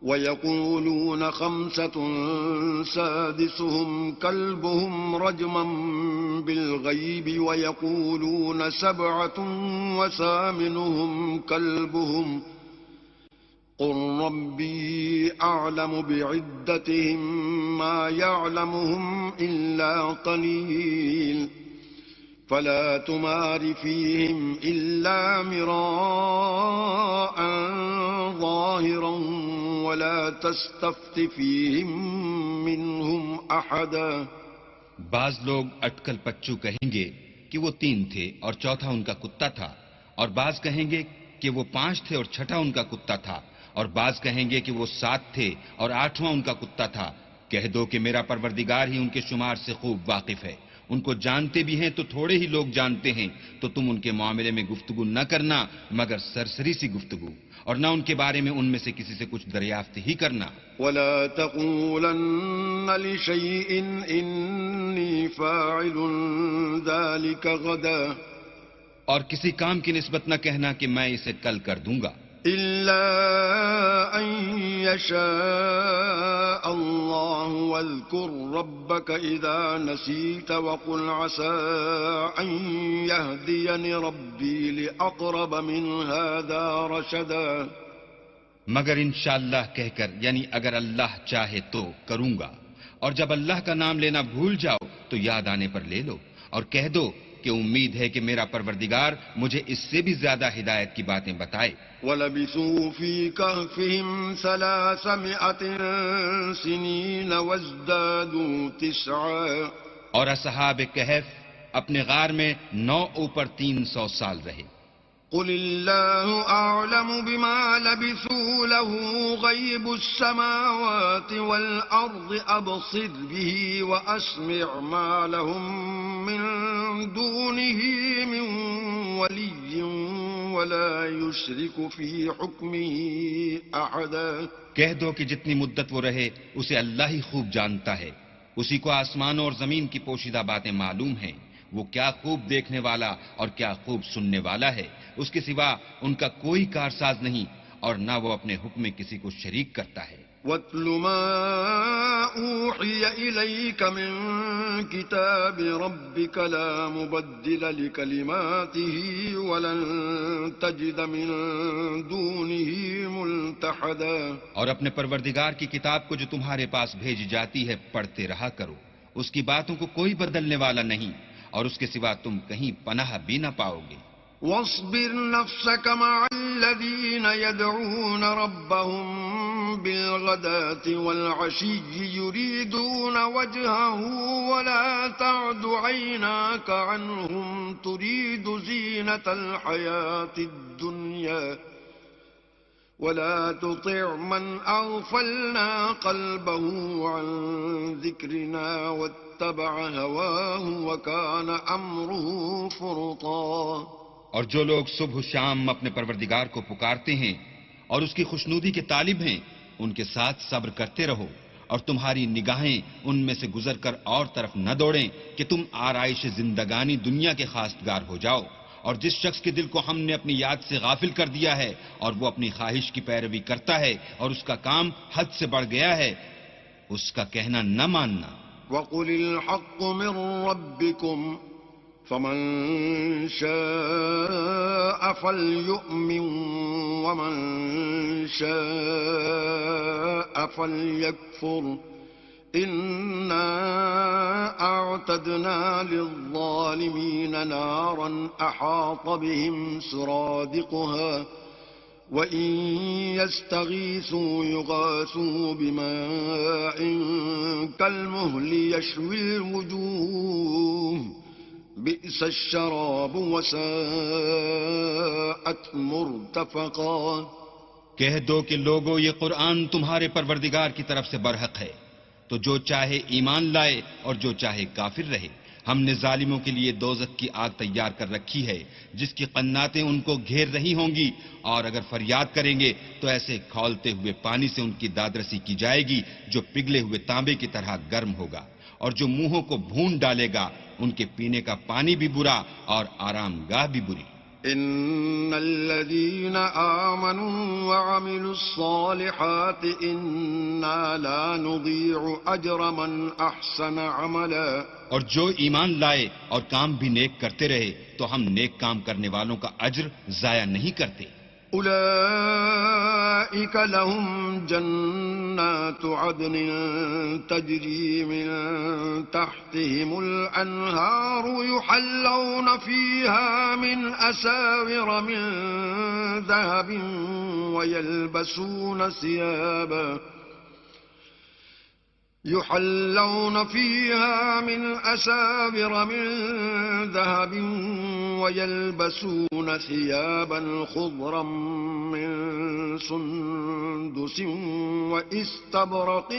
ويقولون 5 سادسهم كلبهم رجما بالغيب ويقولون 7 وثامنهم كلبهم قل ربي أعلم بعدتهم ما يعلمهم إلا قليل فلا تمار فيهم إلا مراء ظاهرا ولا تستفت فيهم منهم أحدا. بعض لوگ اٹکل پچو کہیں گے کہ وہ 3 تھے اور چوتھا ان کا کتا تھا، اور بعض کہیں گے کہ وہ 5 تھے اور چھٹا ان کا کتا تھا، اور بعض کہیں گے کہ وہ 7 تھے اور 8واں ان کا کتا تھا. کہہ دو کہ میرا پروردگار ہی ان کے شمار سے خوب واقف ہے. ان کو جانتے بھی ہیں تو تھوڑے ہی لوگ جانتے ہیں، تو تم ان کے معاملے میں گفتگو نہ کرنا مگر سرسری سی گفتگو، اور نہ ان کے بارے میں ان میں سے کسی سے کچھ دریافت ہی کرنا. ولا تقولن لشيء إني فاعل ذلك غدا. اور کسی کام کی نسبت نہ کہنا کہ میں اسے کل کر دوں گا، إلا أن يشاء الله واذكر ربك إذا نسيت وقل عسى أن يهديني ربي لأقرب من هذا رشدا. مگر انشاءاللہ کہہ کر، یعنی اگر اللہ چاہے تو کروں گا، اور جب اللہ کا نام لینا بھول جاؤ تو یاد آنے پر لے لو، اور کہہ دو کہ امید ہے کہ میرا پروردگار مجھے اس سے بھی زیادہ ہدایت کی باتیں بتائے. وَلَبِثُوا فِي كَهْفِهِمْ 300 سِنِينَ وَازْدَادُوا 9. اور اصحاب کہف اپنے غار میں 9 اوپر 300 سال رہے. قل الله أعلم بما لبثوا له غيب السماوات والأرض أبصر به وأسمع ما لهم من دونه من ولي ولا يشرك في حكمه أحدا. کہہ دو کہ جتنی مدت وہ رہے اسے اللہ ہی خوب جانتا ہے. اسی کو آسمانوں اور زمین کی پوشیدہ باتیں معلوم ہیں. وہ کیا خوب دیکھنے والا اور کیا خوب سننے والا ہے. اس کے سوا ان کا کوئی کارساز نہیں، اور نہ وہ اپنے حکم میں کسی کو شریک کرتا ہے. واتل ما أوحي إليك من كتاب ربك لا مبدل لكلماته ولن تجد من دونه ملتحدا. اور اپنے پروردگار کی کتاب کو جو تمہارے پاس بھیجی جاتی ہے پڑھتے رہا کرو، اس کی باتوں کو کوئی بدلنے والا نہیں، اور اس کے سوا تم کہیں پناہ بھی نہ پاؤ گے. واصبر نفسك مع الذين يدعون ربهم بالغداة والعشي يريدون وجهه ولا تعد عيناك عنهم تريد زينة الحياة الدنيا ولا تطع من أغفلنا قلبه عن ذكرنا واتبع هواه وكان أمره فرطا. اور جو لوگ صبح و شام اپنے پروردگار کو پکارتے ہیں اور اس کی خوشنودی کے طالب ہیں، ان کے ساتھ صبر کرتے رہو، اور تمہاری نگاہیں ان میں سے گزر کر اور طرف نہ دوڑیں کہ تم آرائش زندگانی دنیا کے خواستگار ہو جاؤ. اور جس شخص کے دل کو ہم نے اپنی یاد سے غافل کر دیا ہے اور وہ اپنی خواہش کی پیروی کرتا ہے اور اس کا کام حد سے بڑھ گیا ہے، اس کا کہنا نہ ماننا. وَقُلِ الْحَقُّ مِنْ رَبِّكُمْ فَمَنْ شَاءَ فَلْيُؤْمِنْ وَمَنْ شَاءَ فَلْيَكْفُرْ إِنَّا أَعْتَدْنَا لِلظَّالِمِينَ نَارًا أَحَاطَ بِهِمْ سُرَادِقُهَا وَإِنْ يَسْتَغِيثُوا يُغَاثُوا بِمَاءٍ كَالْمُهْلِ يَشْوِي الْوُجُوهَ بئس الشراب وساءت مرتفقا. کہہ دو کہ لوگو یہ قرآن تمہارے پروردگار کی طرف سے برحق ہے، تو جو چاہے ایمان لائے اور جو چاہے کافر رہے. ہم نے ظالموں کے لیے دوزخ کی آگ تیار کر رکھی ہے جس کی قناتیں ان کو گھیر رہی ہوں گی، اور اگر فریاد کریں گے تو ایسے کھولتے ہوئے پانی سے ان کی دادرسی کی جائے گی جو پگھلے ہوئے تانبے کی طرح گرم ہوگا. اور جو منہوں کو بھون ڈالے گا ان کے پینے کا پانی بھی برا اور آرام گاہ بھی بری. ان الذين آمنوا وعملوا الصالحات انا لا نضيع اجر من احسن عملا. اور جو ایمان لائے اور کام بھی نیک کرتے رہے تو ہم نیک کام کرنے والوں کا اجر ضائع نہیں کرتے. أولئك لهم جنات عدن تجري من تحتهم الأنهار يحلون فيها من أساور من ذهب ويلبسون ثيابا يحلون فيها من أساور من ذهب ويلبسون ثيابا خضرا من سندس وإستبرق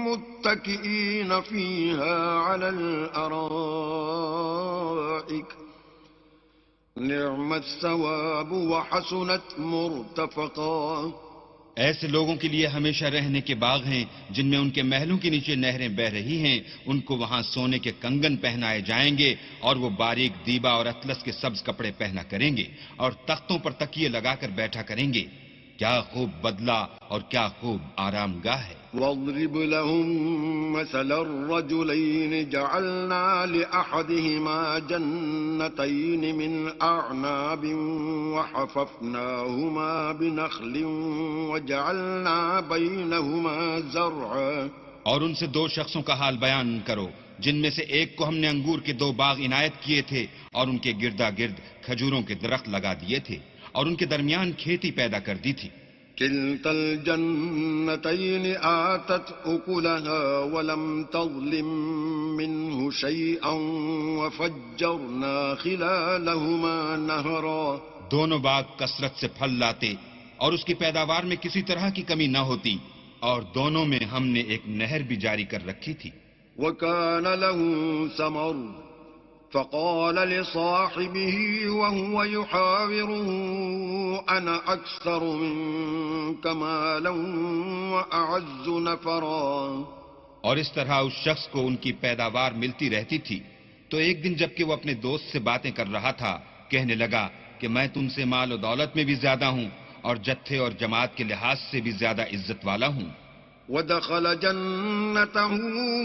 متكئين فيها على الأرائك نعم الثواب وحسنت مرتفقا. ایسے لوگوں کے لیے ہمیشہ رہنے کے باغ ہیں جن میں ان کے محلوں کے نیچے نہریں بہہ رہی ہیں. ان کو وہاں سونے کے کنگن پہنائے جائیں گے اور وہ باریک دیبا اور اطلس کے سبز کپڑے پہنا کریں گے اور تختوں پر تکیے لگا کر بیٹھا کریں گے. کیا خوب بدلہ اور کیا خوب آرام گاہ ہے. واضرب لهم مثل الرجلين جعلنا لأحدهما جنتين من أعناب وحففناهما بنخل وجعلنا بينهما زرعا. اور ان سے دو شخصوں کا حال بیان کرو جن میں سے ایک کو ہم نے انگور کے 2 باغ عنایت کیے تھے اور ان کے گردا گرد کھجوروں کے درخت لگا دیے تھے اور ان کے درمیان کھیتی پیدا کر دی تھی. كلتا الجنتين آتت أكلها ولم تظلم منه شيئا وفجرنا خلالهما نهرا. دونوں باغ کثرت سے پھل لاتے اور اس کی پیداوار میں کسی طرح کی کمی نہ ہوتی، اور دونوں میں ہم نے ایک نہر بھی جاری کر رکھی تھی. وكان له ثمر فقال لصاحبه وهو يحاوره أنا أكثر منك مالا وأعز نفرا. اور اس طرح اس شخص کو ان کی پیداوار ملتی رہتی تھی. تو ایک دن جب کہ وہ اپنے دوست سے باتیں کر رہا تھا کہنے لگا کہ میں تم سے مال و دولت میں بھی زیادہ ہوں اور جتھے اور جماعت کے لحاظ سے بھی زیادہ عزت والا ہوں. ودخل جنته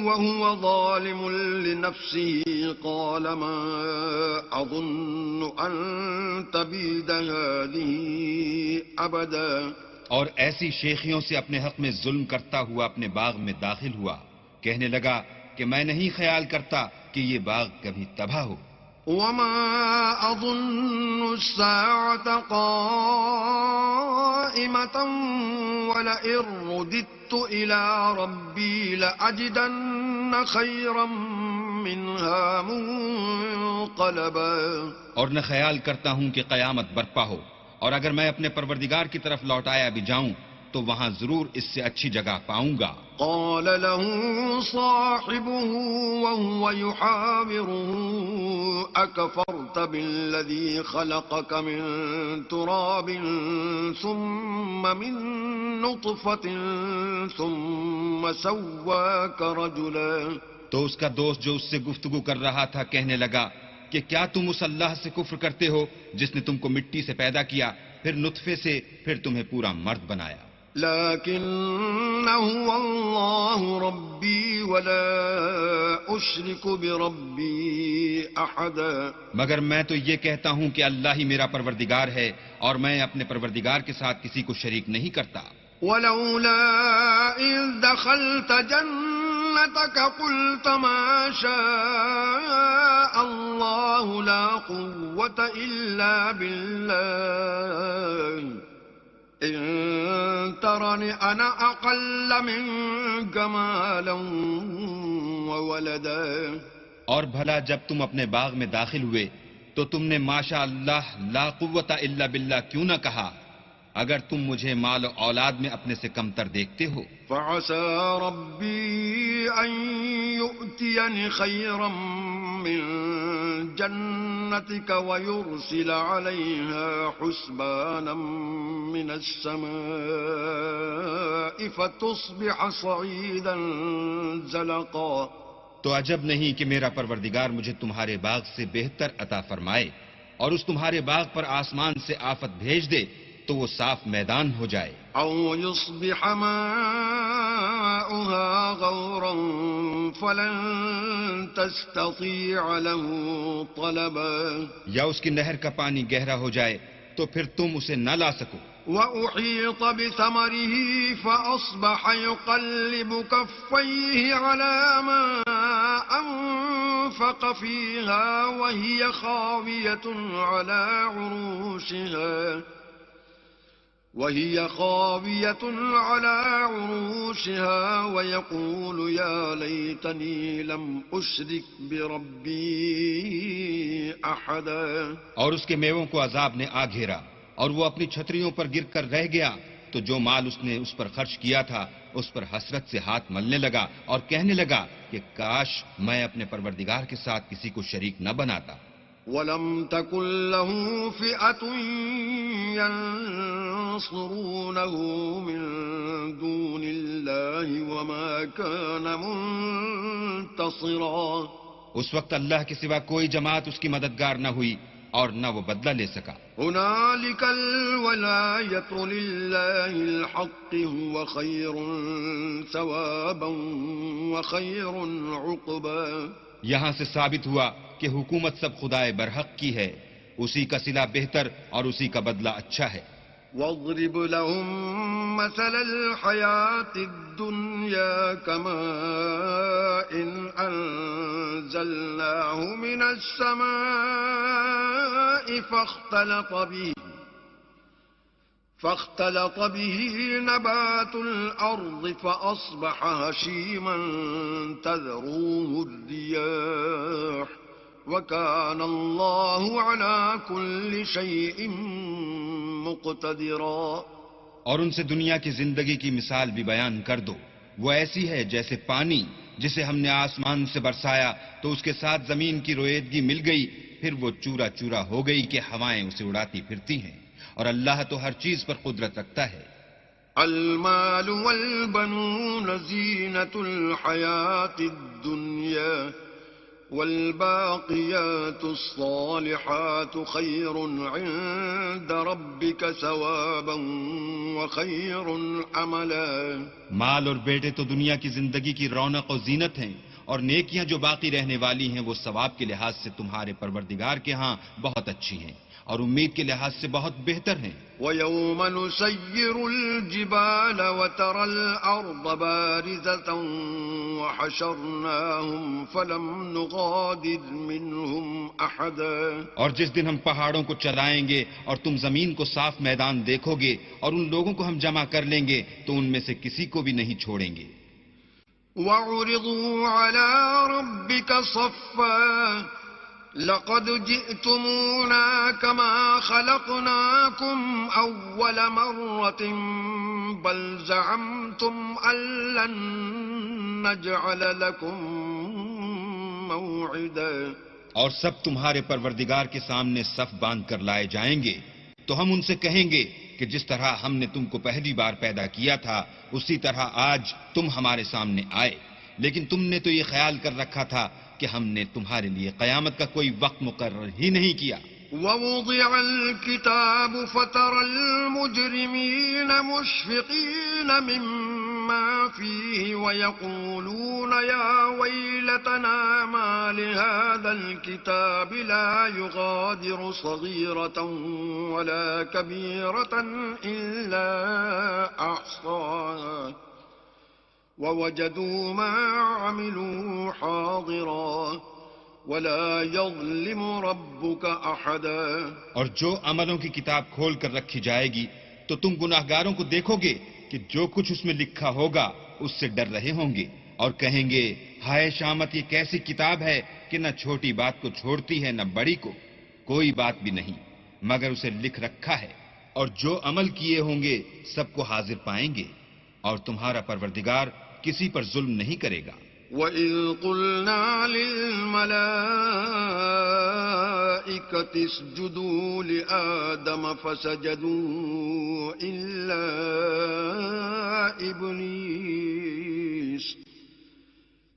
وهو ظالم لنفسه قال ما أظن أن تبيد هذه أبدا. اور ایسی شیخیوں سے اپنے حق میں ظلم کرتا ہوا اپنے باغ میں داخل ہوا. کہنے لگا کہ میں نہیں خیال کرتا کہ یہ باغ کبھی تباہ ہو. وما أظن الساعة قائمة ولئن رددت إلى ربي لأجدن خيرا منها منقلبا. اور نہ خیال کرتا ہوں کہ قیامت برپا ہو، اور اگر میں اپنے پروردگار کی طرف لوٹایا بھی جاؤں تو وہاں ضرور اس سے اچھی جگہ پاؤں گا. قال له صاحبه وهو يحاوره أكفرت بالذي خلقك من تراب ثم من نطفة ثم سواك رجلا. تو اس کا دوست جو اس سے گفتگو کر رہا تھا کہنے لگا کہ کیا تم اس اللہ سے کفر کرتے ہو جس نے تم کو مٹی سے پیدا کیا، پھر نطفے سے، پھر تمہیں پورا مرد بنایا. لكن هو الله ربي ولا أشرك بربي أحدا. مگر میں تو یہ کہتا ہوں کہ اللہ ہی میرا پروردگار ہے اور میں اپنے پروردگار کے ساتھ کسی کو شریک نہیں کرتا. ولولا إذ دخلت جنتك قلت ما شاء الله لا قوة إلا بالله إن ترني أنا أقل منك مالا وولدا. اور بھلا جب تم اپنے باغ میں داخل ہوئے تو تم نے ماشاء اللہ لا قوت الا باللہ کیوں نہ کہا اگر تم مجھے مال و اولاد میں اپنے سے کمتر دیکھتے ہو. فعسى ربي أن يؤتيني خيرا من جنتك ويرسل عليها حسبانا من السماء فتصبح صعيدا زلقا. تو عجب نہیں کہ میرا پروردگار مجھے تمہارے باغ سے بہتر عطا فرمائے اور اس تمہارے باغ پر آسمان سے آفت بھیج دے تو وہ صاف میدان ہو جائے. أو يصبح ماؤها غورا فلن تستطيع له طلبا. یا اس کی نہر کا پانی گہرا ہو جائے تو پھر تم اسے نہ لا سکو. وأحيط بثمره فأصبح يقلب كفيه على ما أنفق فيها وهي خاوية على عروشها ويقول يا ليتني لم أشرك بربي أحدا. اور اس کے میووں کو عذاب نے آ گھیرا اور وہ اپنی چھتریوں پر گر کر رہ گیا تو جو مال اس نے اس پر خرچ کیا تھا اس پر حسرت سے ہاتھ ملنے لگا اور کہنے لگا کہ کاش میں اپنے پروردگار کے ساتھ کسی کو شریک نہ بناتا. ولم تكن له فئة ينصرونه من دون الله وما كان منتصرا. اس وقت اللہ کے سوا کوئی جماعت اس کی مددگار نہ ہوئی اور نہ وہ بدلہ لے سکا. هنالك الولاية لله الحق هو خير ثوابا وخير عقبا. یہاں سے ثابت ہوا کہ حکومت سب خدائے برحق کی ہے، اسی کا صلہ بہتر اور اسی کا بدلہ اچھا ہے. واضرب لهم مثل الحياة الدنيا كماء أنزلناه من السماء فاختلط به نبات الأرض فأصبح هشيما تذروه الرياح وكان الله على كل شيء مقتدرا. اور ان سے دنیا کی زندگی کی مثال بھی بیان کر دو. وہ ایسی ہے جیسے پانی جسے ہم نے آسمان سے برسایا تو اس کے ساتھ زمین کی رویدگی مل گئی، پھر وہ چورا چورا ہو گئی کہ ہوائیں اسے اڑاتی پھرتی ہیں، اور اللہ تو ہر چیز پر قدرت رکھتا ہے. المال والبنون زینة الحیاة الدنیا والباقيات الصالحات خير عند ربك ثوابا وخير عملا. مال اور بیٹے تو دنیا کی زندگی کی رونق و زینت ہیں، اور نیکیاں جو باقی رہنے والی ہیں وہ ثواب کے لحاظ سے تمہارے پروردگار کے ہاں بہت اچھی ہیں اور امید کے لحاظ سے بہت بہتر ہیں. وَيَوْمَ نُسَيِّرُ الْجِبَالَ وَتَرَى الْأَرْضَ بَارِزَةً وَحَشَرْنَاهُمْ فَلَمْ نُغَادِرْ مِنْهُمْ أَحَدًا. اور جس دن ہم پہاڑوں کو چلائیں گے اور تم زمین کو صاف میدان دیکھو گے اور ان لوگوں کو ہم جمع کر لیں گے تو ان میں سے کسی کو بھی نہیں چھوڑیں گے. وَعُرِضُوا عَلَى رَبِّكَ صَفًّا لَقَدْ جِئْتُمُونَا كَمَا خَلَقْنَاكُمْ أَوَّلَ مَرَّةٍ بَلْ زَعَمْتُمْ أَن لَّن نَّجْعَلَ لَكُم مَّوْعِدًا. اور سب تمہارے پروردگار کے سامنے صف باندھ کر لائے جائیں گے تو ہم ان سے کہیں گے کہ جس طرح ہم نے تم کو پہلی بار پیدا کیا تھا اسی طرح آج تم ہمارے سامنے آئے، لیکن تم نے تو یہ خیال کر رکھا تھا کہ ہم نے تمہارے لیے قیامت کا کوئی وقت مقرر ہی نہیں کیا. وَوُضِعَ الْكِتَابُ فَتَرَى الْمُجْرِمِينَ مُشْفِقِينَ مِمَّا فِيهِ وَيَقُولُونَ يَا وَيْلَتَنَا مَا لِهَذَا الْكِتَابِ لَا يُغَادِرُ صَغِيرَةً وَلَا كَبِيرَةً إِلَّا أَحْصَاهَا وَوَجَدُوا مَا عَمِلُوا حَاضِرًا وَلَا يَظْلِمُ رَبُّكَ أَحَدًا. اور جو عملوں کی کتاب کھول کر رکھی جائے گی تو تم گناہگاروں کو دیکھو گے کہ جو کچھ اس میں لکھا ہوگا اس سے ڈر رہے ہوں گے اور کہیں گے ہائے شامت، یہ کیسی کتاب ہے کہ نہ چھوٹی بات کو چھوڑتی ہے نہ بڑی کو. کوئی بات بھی نہیں مگر اسے لکھ رکھا ہے، اور جو عمل کیے ہوں گے سب کو حاضر پائیں گے، اور تمہارا پروردگار کسی پر ظلم نہیں کرے گا. وَإِذْ قُلْنَا لِلْمَلَائِكَةِ اسْجُدُوا لِآدَمَ فَسَجَدُوا إِلَّا إِبْلِيسَ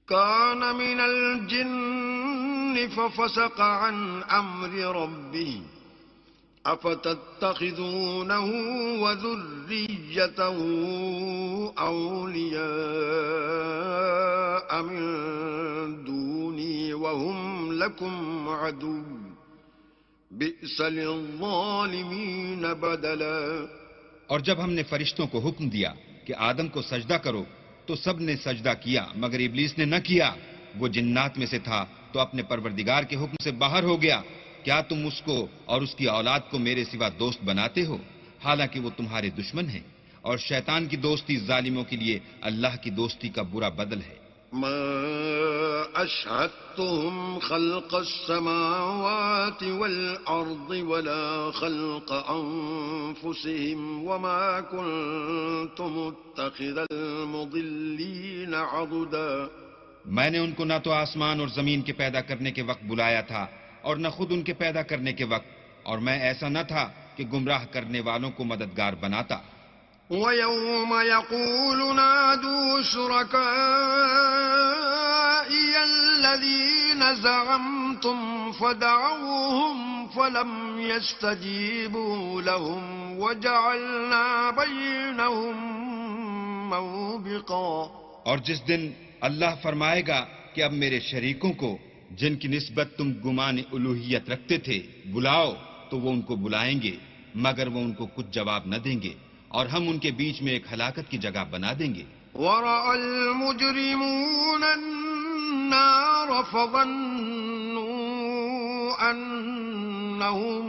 كَانَ مِنَ الْجِنِّ فَفَسَقَ عَنْ أَمْرِ رَبِّهِ أَفَتَتَّخِذُونَهُ وَذُرِّيَّتَهُ أَوْلِيَاءَ مِن دُونِي وَهُمْ لَكُمْ عَدُوٌّ بِئْسَ لِلظَّالِمِينَ بَدَلًا. اور جب ہم نے فرشتوں کو حکم دیا کہ آدم کو سجدہ کرو تو سب نے سجدہ کیا مگر ابلیس نے نہ کیا. وہ جنات میں سے تھا تو اپنے پروردگار کے حکم سے باہر ہو گیا. کیا تم اس کو اور اس کی اولاد کو میرے سوا دوست بناتے ہو حالانکہ وہ تمہارے دشمن ہیں، اور شیطان کی دوستی ظالموں کے لیے اللہ کی دوستی کا برا بدل ہے. ما أشهدتهم خلق السماوات والأرض ولا خلق أنفسهم وما كنت متخذ المضلين عضدا. میں نے ان کو نہ تو آسمان اور زمین کے پیدا کرنے کے وقت بلایا تھا اور نہ خود ان کے پیدا کرنے کے وقت، اور میں ایسا نہ تھا کہ گمراہ کرنے والوں کو مددگار بناتا. وَيَوْمَ يَقُولُ نَادُوا شُرَكَائِيَ الَّذِينَ زَعَمْتُمْ فَدَعَوْهُمْ فَلَمْ يَسْتَجِيبُوا لَهُمْ وَجَعَلْنَا بَيْنَهُمْ مَوْبِقًا. اور جس دن اللہ فرمائے گا کہ اب میرے شریکوں کو جن کی نسبت تم گمان الوہیت رکھتے تھے بلاؤ، تو وہ ان کو بلائیں گے مگر وہ ان کو کچھ جواب نہ دیں گے، اور ہم ان کے بیچ میں ایک ہلاکت کی جگہ بنا دیں گے. وَرَأَى الْمُجْرِمُونَ النَّارَ فَظَنُّوا أَنَّهُمْ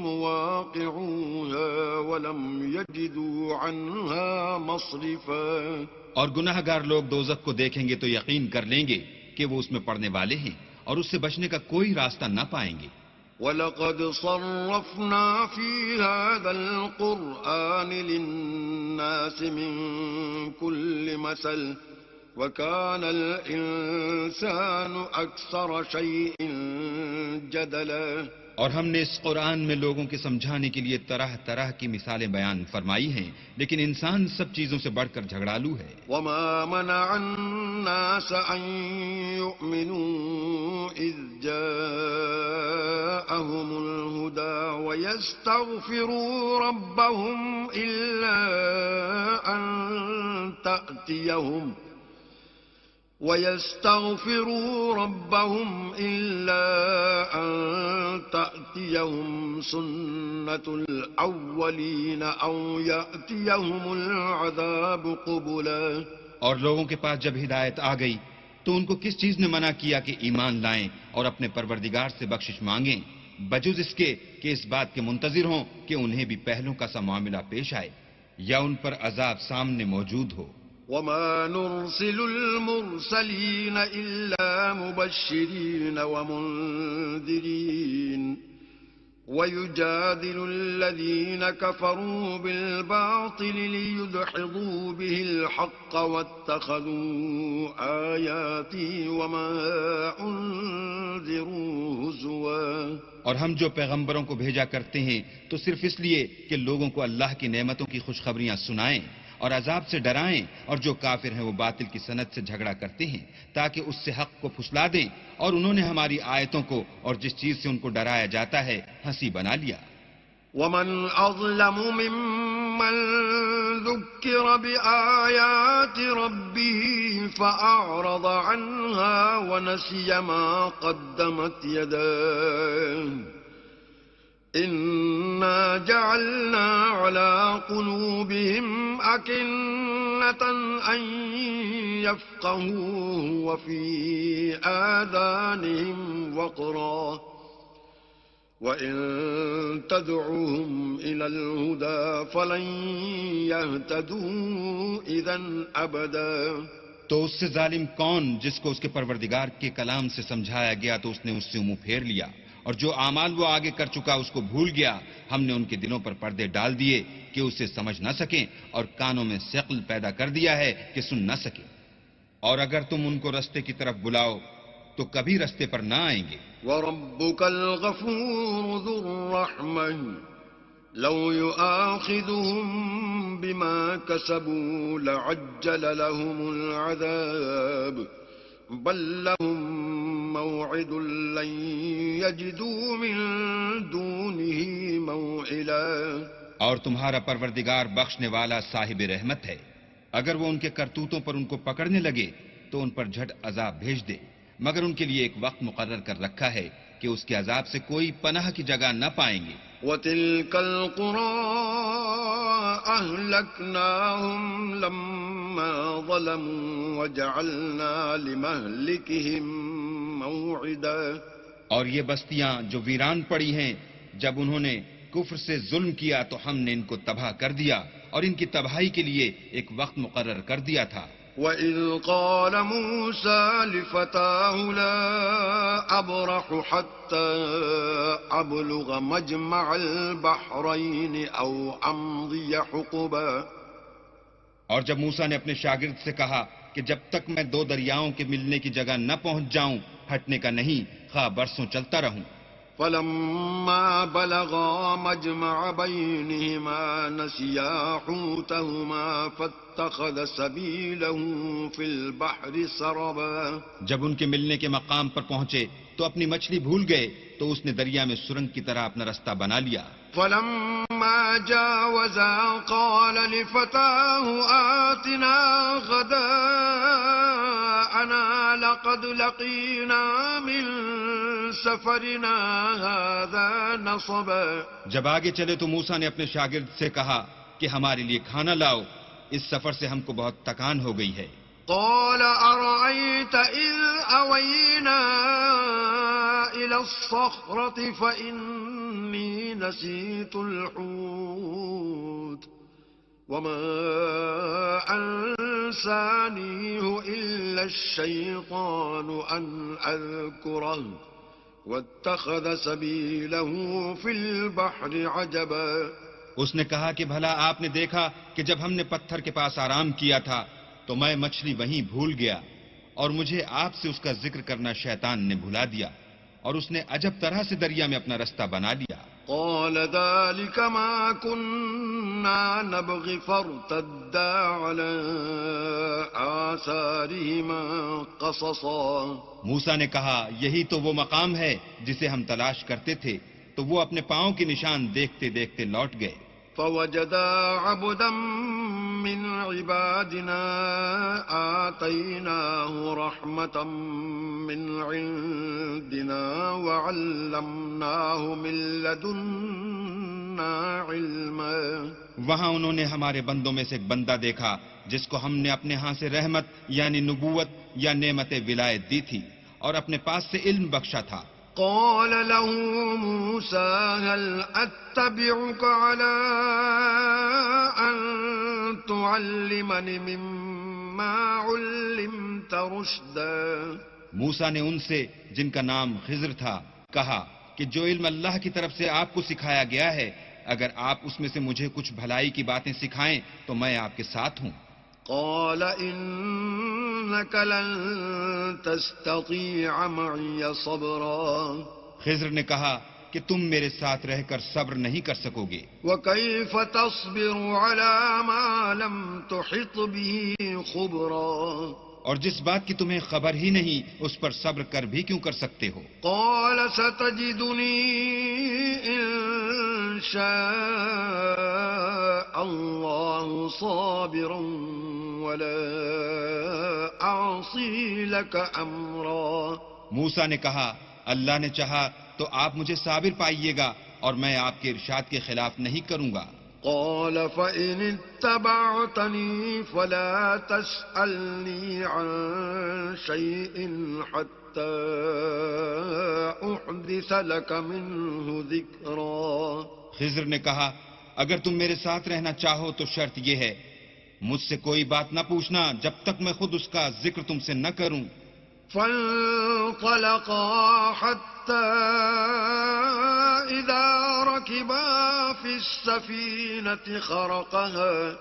مُوَاقِعُوهَا وَلَمْ يَجِدُوا عَنْهَا مَصْرِفًا. اور گناہ گار لوگ دوزخ کو دیکھیں گے تو یقین کر لیں گے کہ وہ اس میں پڑنے والے ہیں اور اس سے بچنے کا کوئی راستہ نہ پائیں گے. وَلَقَدْ صَرَّفْنَا فِي هَذَا الْقُرْآنِ لِلنَّاسِ مِنْ كُلِّ مَثَلٍ وَكَانَ الْإِنسَانُ أَكْثَرَ شَيْءٍ جَدَلًا. اور ہم نے اس قرآن میں لوگوں کے سمجھانے کے لیے طرح طرح کی مثالیں بیان فرمائی ہیں، لیکن انسان سب چیزوں سے بڑھ کر جھگڑالو ہے. وَمَا مَنَعَ النَّاسَ أَن يُؤْمِنُوا ويستغفروا ربهم إلا أن تأتيهم سنة الأولين أو يأتيهم العذاب قبلا. اور لوگوں کے پاس جب ہدایت آ گئی تو ان کو کس چیز نے منع کیا کہ ایمان لائیں اور اپنے پروردگار سے بخشش مانگیں بجز اس کے کہ اس بات کے منتظر ہوں کہ انہیں بھی پہلوں کا سا معاملہ پیش آئے یا ان پر عذاب سامنے موجود ہو. وما نرسل المرسلين إلا مبشرين ومنذرين ويجادل الذين كفروا بالباطل ليدحضوا به الحق واتخذوا آياتي وما أنذروا هزوا. اور ہم جو پیغمبروں کو بھیجا کرتے ہیں تو صرف اس لیے کہ لوگوں کو اللہ کی نعمتوں کی خوشخبریاں سنائیں اور عذاب سے ڈرائیں، اور جو کافر ہیں وہ باطل کی صنعت سے جھگڑا کرتے ہیں تاکہ اس سے حق کو پھسلا دیں، اور انہوں نے ہماری آیتوں کو اور جس چیز سے ان کو ڈرایا جاتا ہے ہنسی بنا لیا. ومن أظلم ممن ذكر بآيات ربه فأعرض عنها ونسي ما قدمت يداه إنا جعلنا على قلوبهم أكنة أن يفقهوه وفي آذانهم وقرا وإن تدعوهم إلى الهدى فلن يهتدوا إذا أبدا. تو اس سے ظالم کون جس کو اس کے پروردگار کے کلام سے سمجھایا گیا تو اس نے اس سے منہ پھیر لیا، اور جو اعمال وہ آگے کر چکا اس کو بھول گیا. ہم نے ان کے دلوں پر پردے ڈال دیے کہ اسے سمجھ نہ سکیں، اور کانوں میں ثقل پیدا کر دیا ہے کہ سن نہ سکیں. اور اگر تم ان کو رستے کی طرف بلاؤ تو کبھی رستے پر نہ آئیں گے. وَرَبُّكَ الْغَفُورُ ذُو الرَّحْمَةِ لَوْ يُؤَاخِذُهُم بِمَا كَسَبُوا لَعَجَّلَ لَهُمُ الْعَذَابَ بل لهم موعد لن يجدوا من دونه موئلا. اور تمہارا پروردگار بخشنے والا صاحب رحمت ہے، اگر وہ ان کے کرتوتوں پر ان کو پکڑنے لگے تو ان پر جھٹ عذاب بھیج دے، مگر ان کے لیے ایک وقت مقرر کر رکھا ہے کہ اس کے عذاب سے کوئی پناہ کی جگہ نہ پائیں گے. وَتِلْكَ الْقُرَىٰ أَهْلَكْنَاهُمْ لَمَّا ظَلَمُوا وَجَعَلْنَا لِمَهْلِكِهِمْ مَوْعِدًا. اور یہ بستیاں جو ویران پڑی ہیں جب انہوں نے کفر سے ظلم کیا تو ہم نے ان کو تباہ کر دیا اور ان کی تباہی کے لیے ایک وقت مقرر کر دیا تھا. وَإِذْ قَالَ مُوسَىٰ لِفَتَاهُ لَا أَبْرَحُ حَتَّىٰ أَبْلُغَ مَجْمَعَ الْبَحْرَيْنِ أَوْ أَمْضِيَ حُقُبًا. اور جب موسیٰ نے اپنے شاگرد سے کہا کہ جب تک میں دو دریاؤں کے ملنے کی جگہ نہ پہنچ جاؤں ہٹنے کا نہیں، خواہ برسوں چلتا رہوں. فَلَمَّا بَلَغَا مَجْمَعَ بَيْنِهِمَا نَسِيَا حُوتَهُمَا فَاتَّخَذَ سَبِيلَهُ فِي الْبَحْرِ سَرَبًا. جب ان کے ملنے کے مقام پر پہنچے تو اپنی مچھلی بھول گئے تو اس نے دریا میں سرنگ کی طرح اپنا رستہ بنا لیا. فَلَمَّا جَاوَزَا قَالَ لِفَتَاهُ آتِنَا غَدَاءَنَا لَقَدْ لَقِينَا مِن سَفَرِنَا هَٰذَا نَصَبًا. جب آگے چلے تو موسیٰ نے اپنے شاگرد سے کہا کہ ہمارے لیے کھانا لاؤ، اس سفر سے ہم کو بہت تکان ہو گئی ہے. قال أرأيت إذ أوينا إلى الصخرة فإني نسيت الحوت وما أنسانيه إلا الشيطان أن أذكره واتخذ سبيله في البحر عجبا. اس نے کہا کہ بھلا آپ نے دیکھا کہ جب ہم نے پتھر کے پاس آرام کیا تھا تو میں مچھلی وہیں بھول گیا اور مجھے آپ سے اس کا ذکر کرنا شیطان نے بھلا دیا اور اس نے عجب طرح سے دریا میں اپنا رستہ بنا لیا. قال ذلك ما كنا نبغي فارتدا على آثارهما قصصا. موسیٰ نے کہا یہی تو وہ مقام ہے جسے ہم تلاش کرتے تھے، تو وہ اپنے پاؤں کی نشان دیکھتے دیکھتے لوٹ گئے. فوجدا عبدا من عبادنا آتيناه رحمة من عندنا وعلمناه من لدنا علما. وہاں انہوں نے ہمارے بندوں میں سے ایک بندہ دیکھا جس کو ہم نے اپنے ہاں سے رحمت یعنی نبوت یا نعمت ولایت دی تھی اور اپنے پاس سے علم بخشا تھا. قال له موسى هل أتبعك على أن تعلمني مما علمت رشدا. موسیٰ نے ان سے جن کا نام خضر تھا کہا کہ جو علم اللہ کی طرف سے آپ کو سکھایا گیا ہے اگر آپ اس میں سے مجھے کچھ بھلائی کی باتیں سکھائیں تو میں آپ کے ساتھ ہوں. قال إنك لن تستطيع معي صبرا. خضر نے کہا کہ تم میرے ساتھ رہ کر صبر نہیں کر سکو گے. وكيف تصبر على ما لم تحط به خبرا. اور جس بات کی تمہیں خبر ہی نہیں اس پر صبر کر بھی کیوں کر سکتے ہو. قال ستجدني إن شاء الله صابرا ولا أعصي لك أمرا. موسیٰ نے کہا اللہ نے چاہا تو آپ مجھے صابر پائیے گا اور میں آپ کے ارشاد کے خلاف نہیں کروں گا. قال فإن اتبعتني فلا تسألني عن شيء حتى أحدث لك منه ذكرا. خضر نے کہا اگر تم میرے ساتھ رہنا چاہو تو شرط یہ ہے مجھ سے کوئی بات نہ پوچھنا جب تک میں خود اس کا ذکر تم سے نہ کروں. فانطلقا حتى إذا ركبا في السفينة خرقها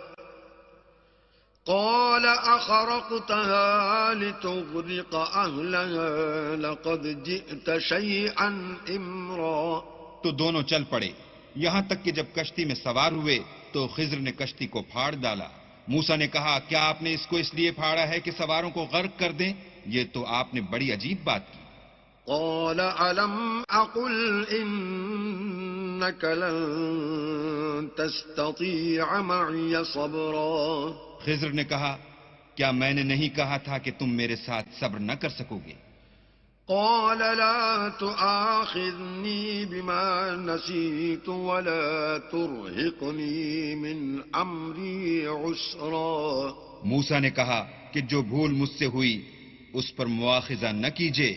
قال أخرقتها لتغرق أهلها لقد جئت شيئا إمرا. تو دونوں چل پڑے یہاں تک کہ جب کشتی میں سوار ہوئے تو خضر نے کشتی کو پھاڑ ڈالا. موسیٰ نے کہا کیا آپ نے اس کو اس لیے پھاڑا ہے کہ سواروں کو غرق کر دیں؟ یہ تو آپ نے بڑی عجیب بات کی. قال ألم أقل إنك لن تستطيع معي صبرا. خضر نے کہا کیا میں نے نہیں کہا تھا کہ تم میرے ساتھ صبر نہ کر سکو گے؟ قال لا تؤاخذني بما نسيت ولا ترهقني من أمري عسرا. موسیٰ نے کہا کہ جو بھول مجھ سے ہوئی اس پر مواخذہ نہ کیجیے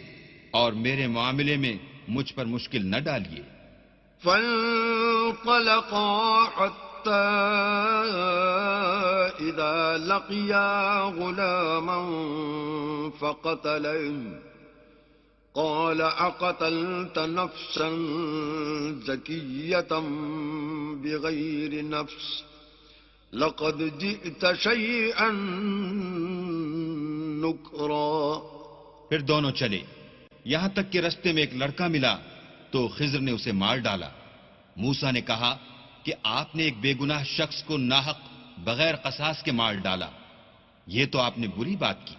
اور میرے معاملے میں مجھ پر مشکل نہ ڈالیے. فانطلقا حتى إذا لقيا غلاما فقتله قال أقتلت نفسا زكية بغير نفس لقد جئت شيئا نكرا. پھر دونوں چلے یہاں تک کہ رستے میں ایک لڑکا ملا تو خضر نے اسے مار ڈالا. موسیٰ نے کہا کہ آپ نے ایک بے گناہ شخص کو ناحق بغیر قصاص کے مار ڈالا. یہ تو آپ نے بری بات کی.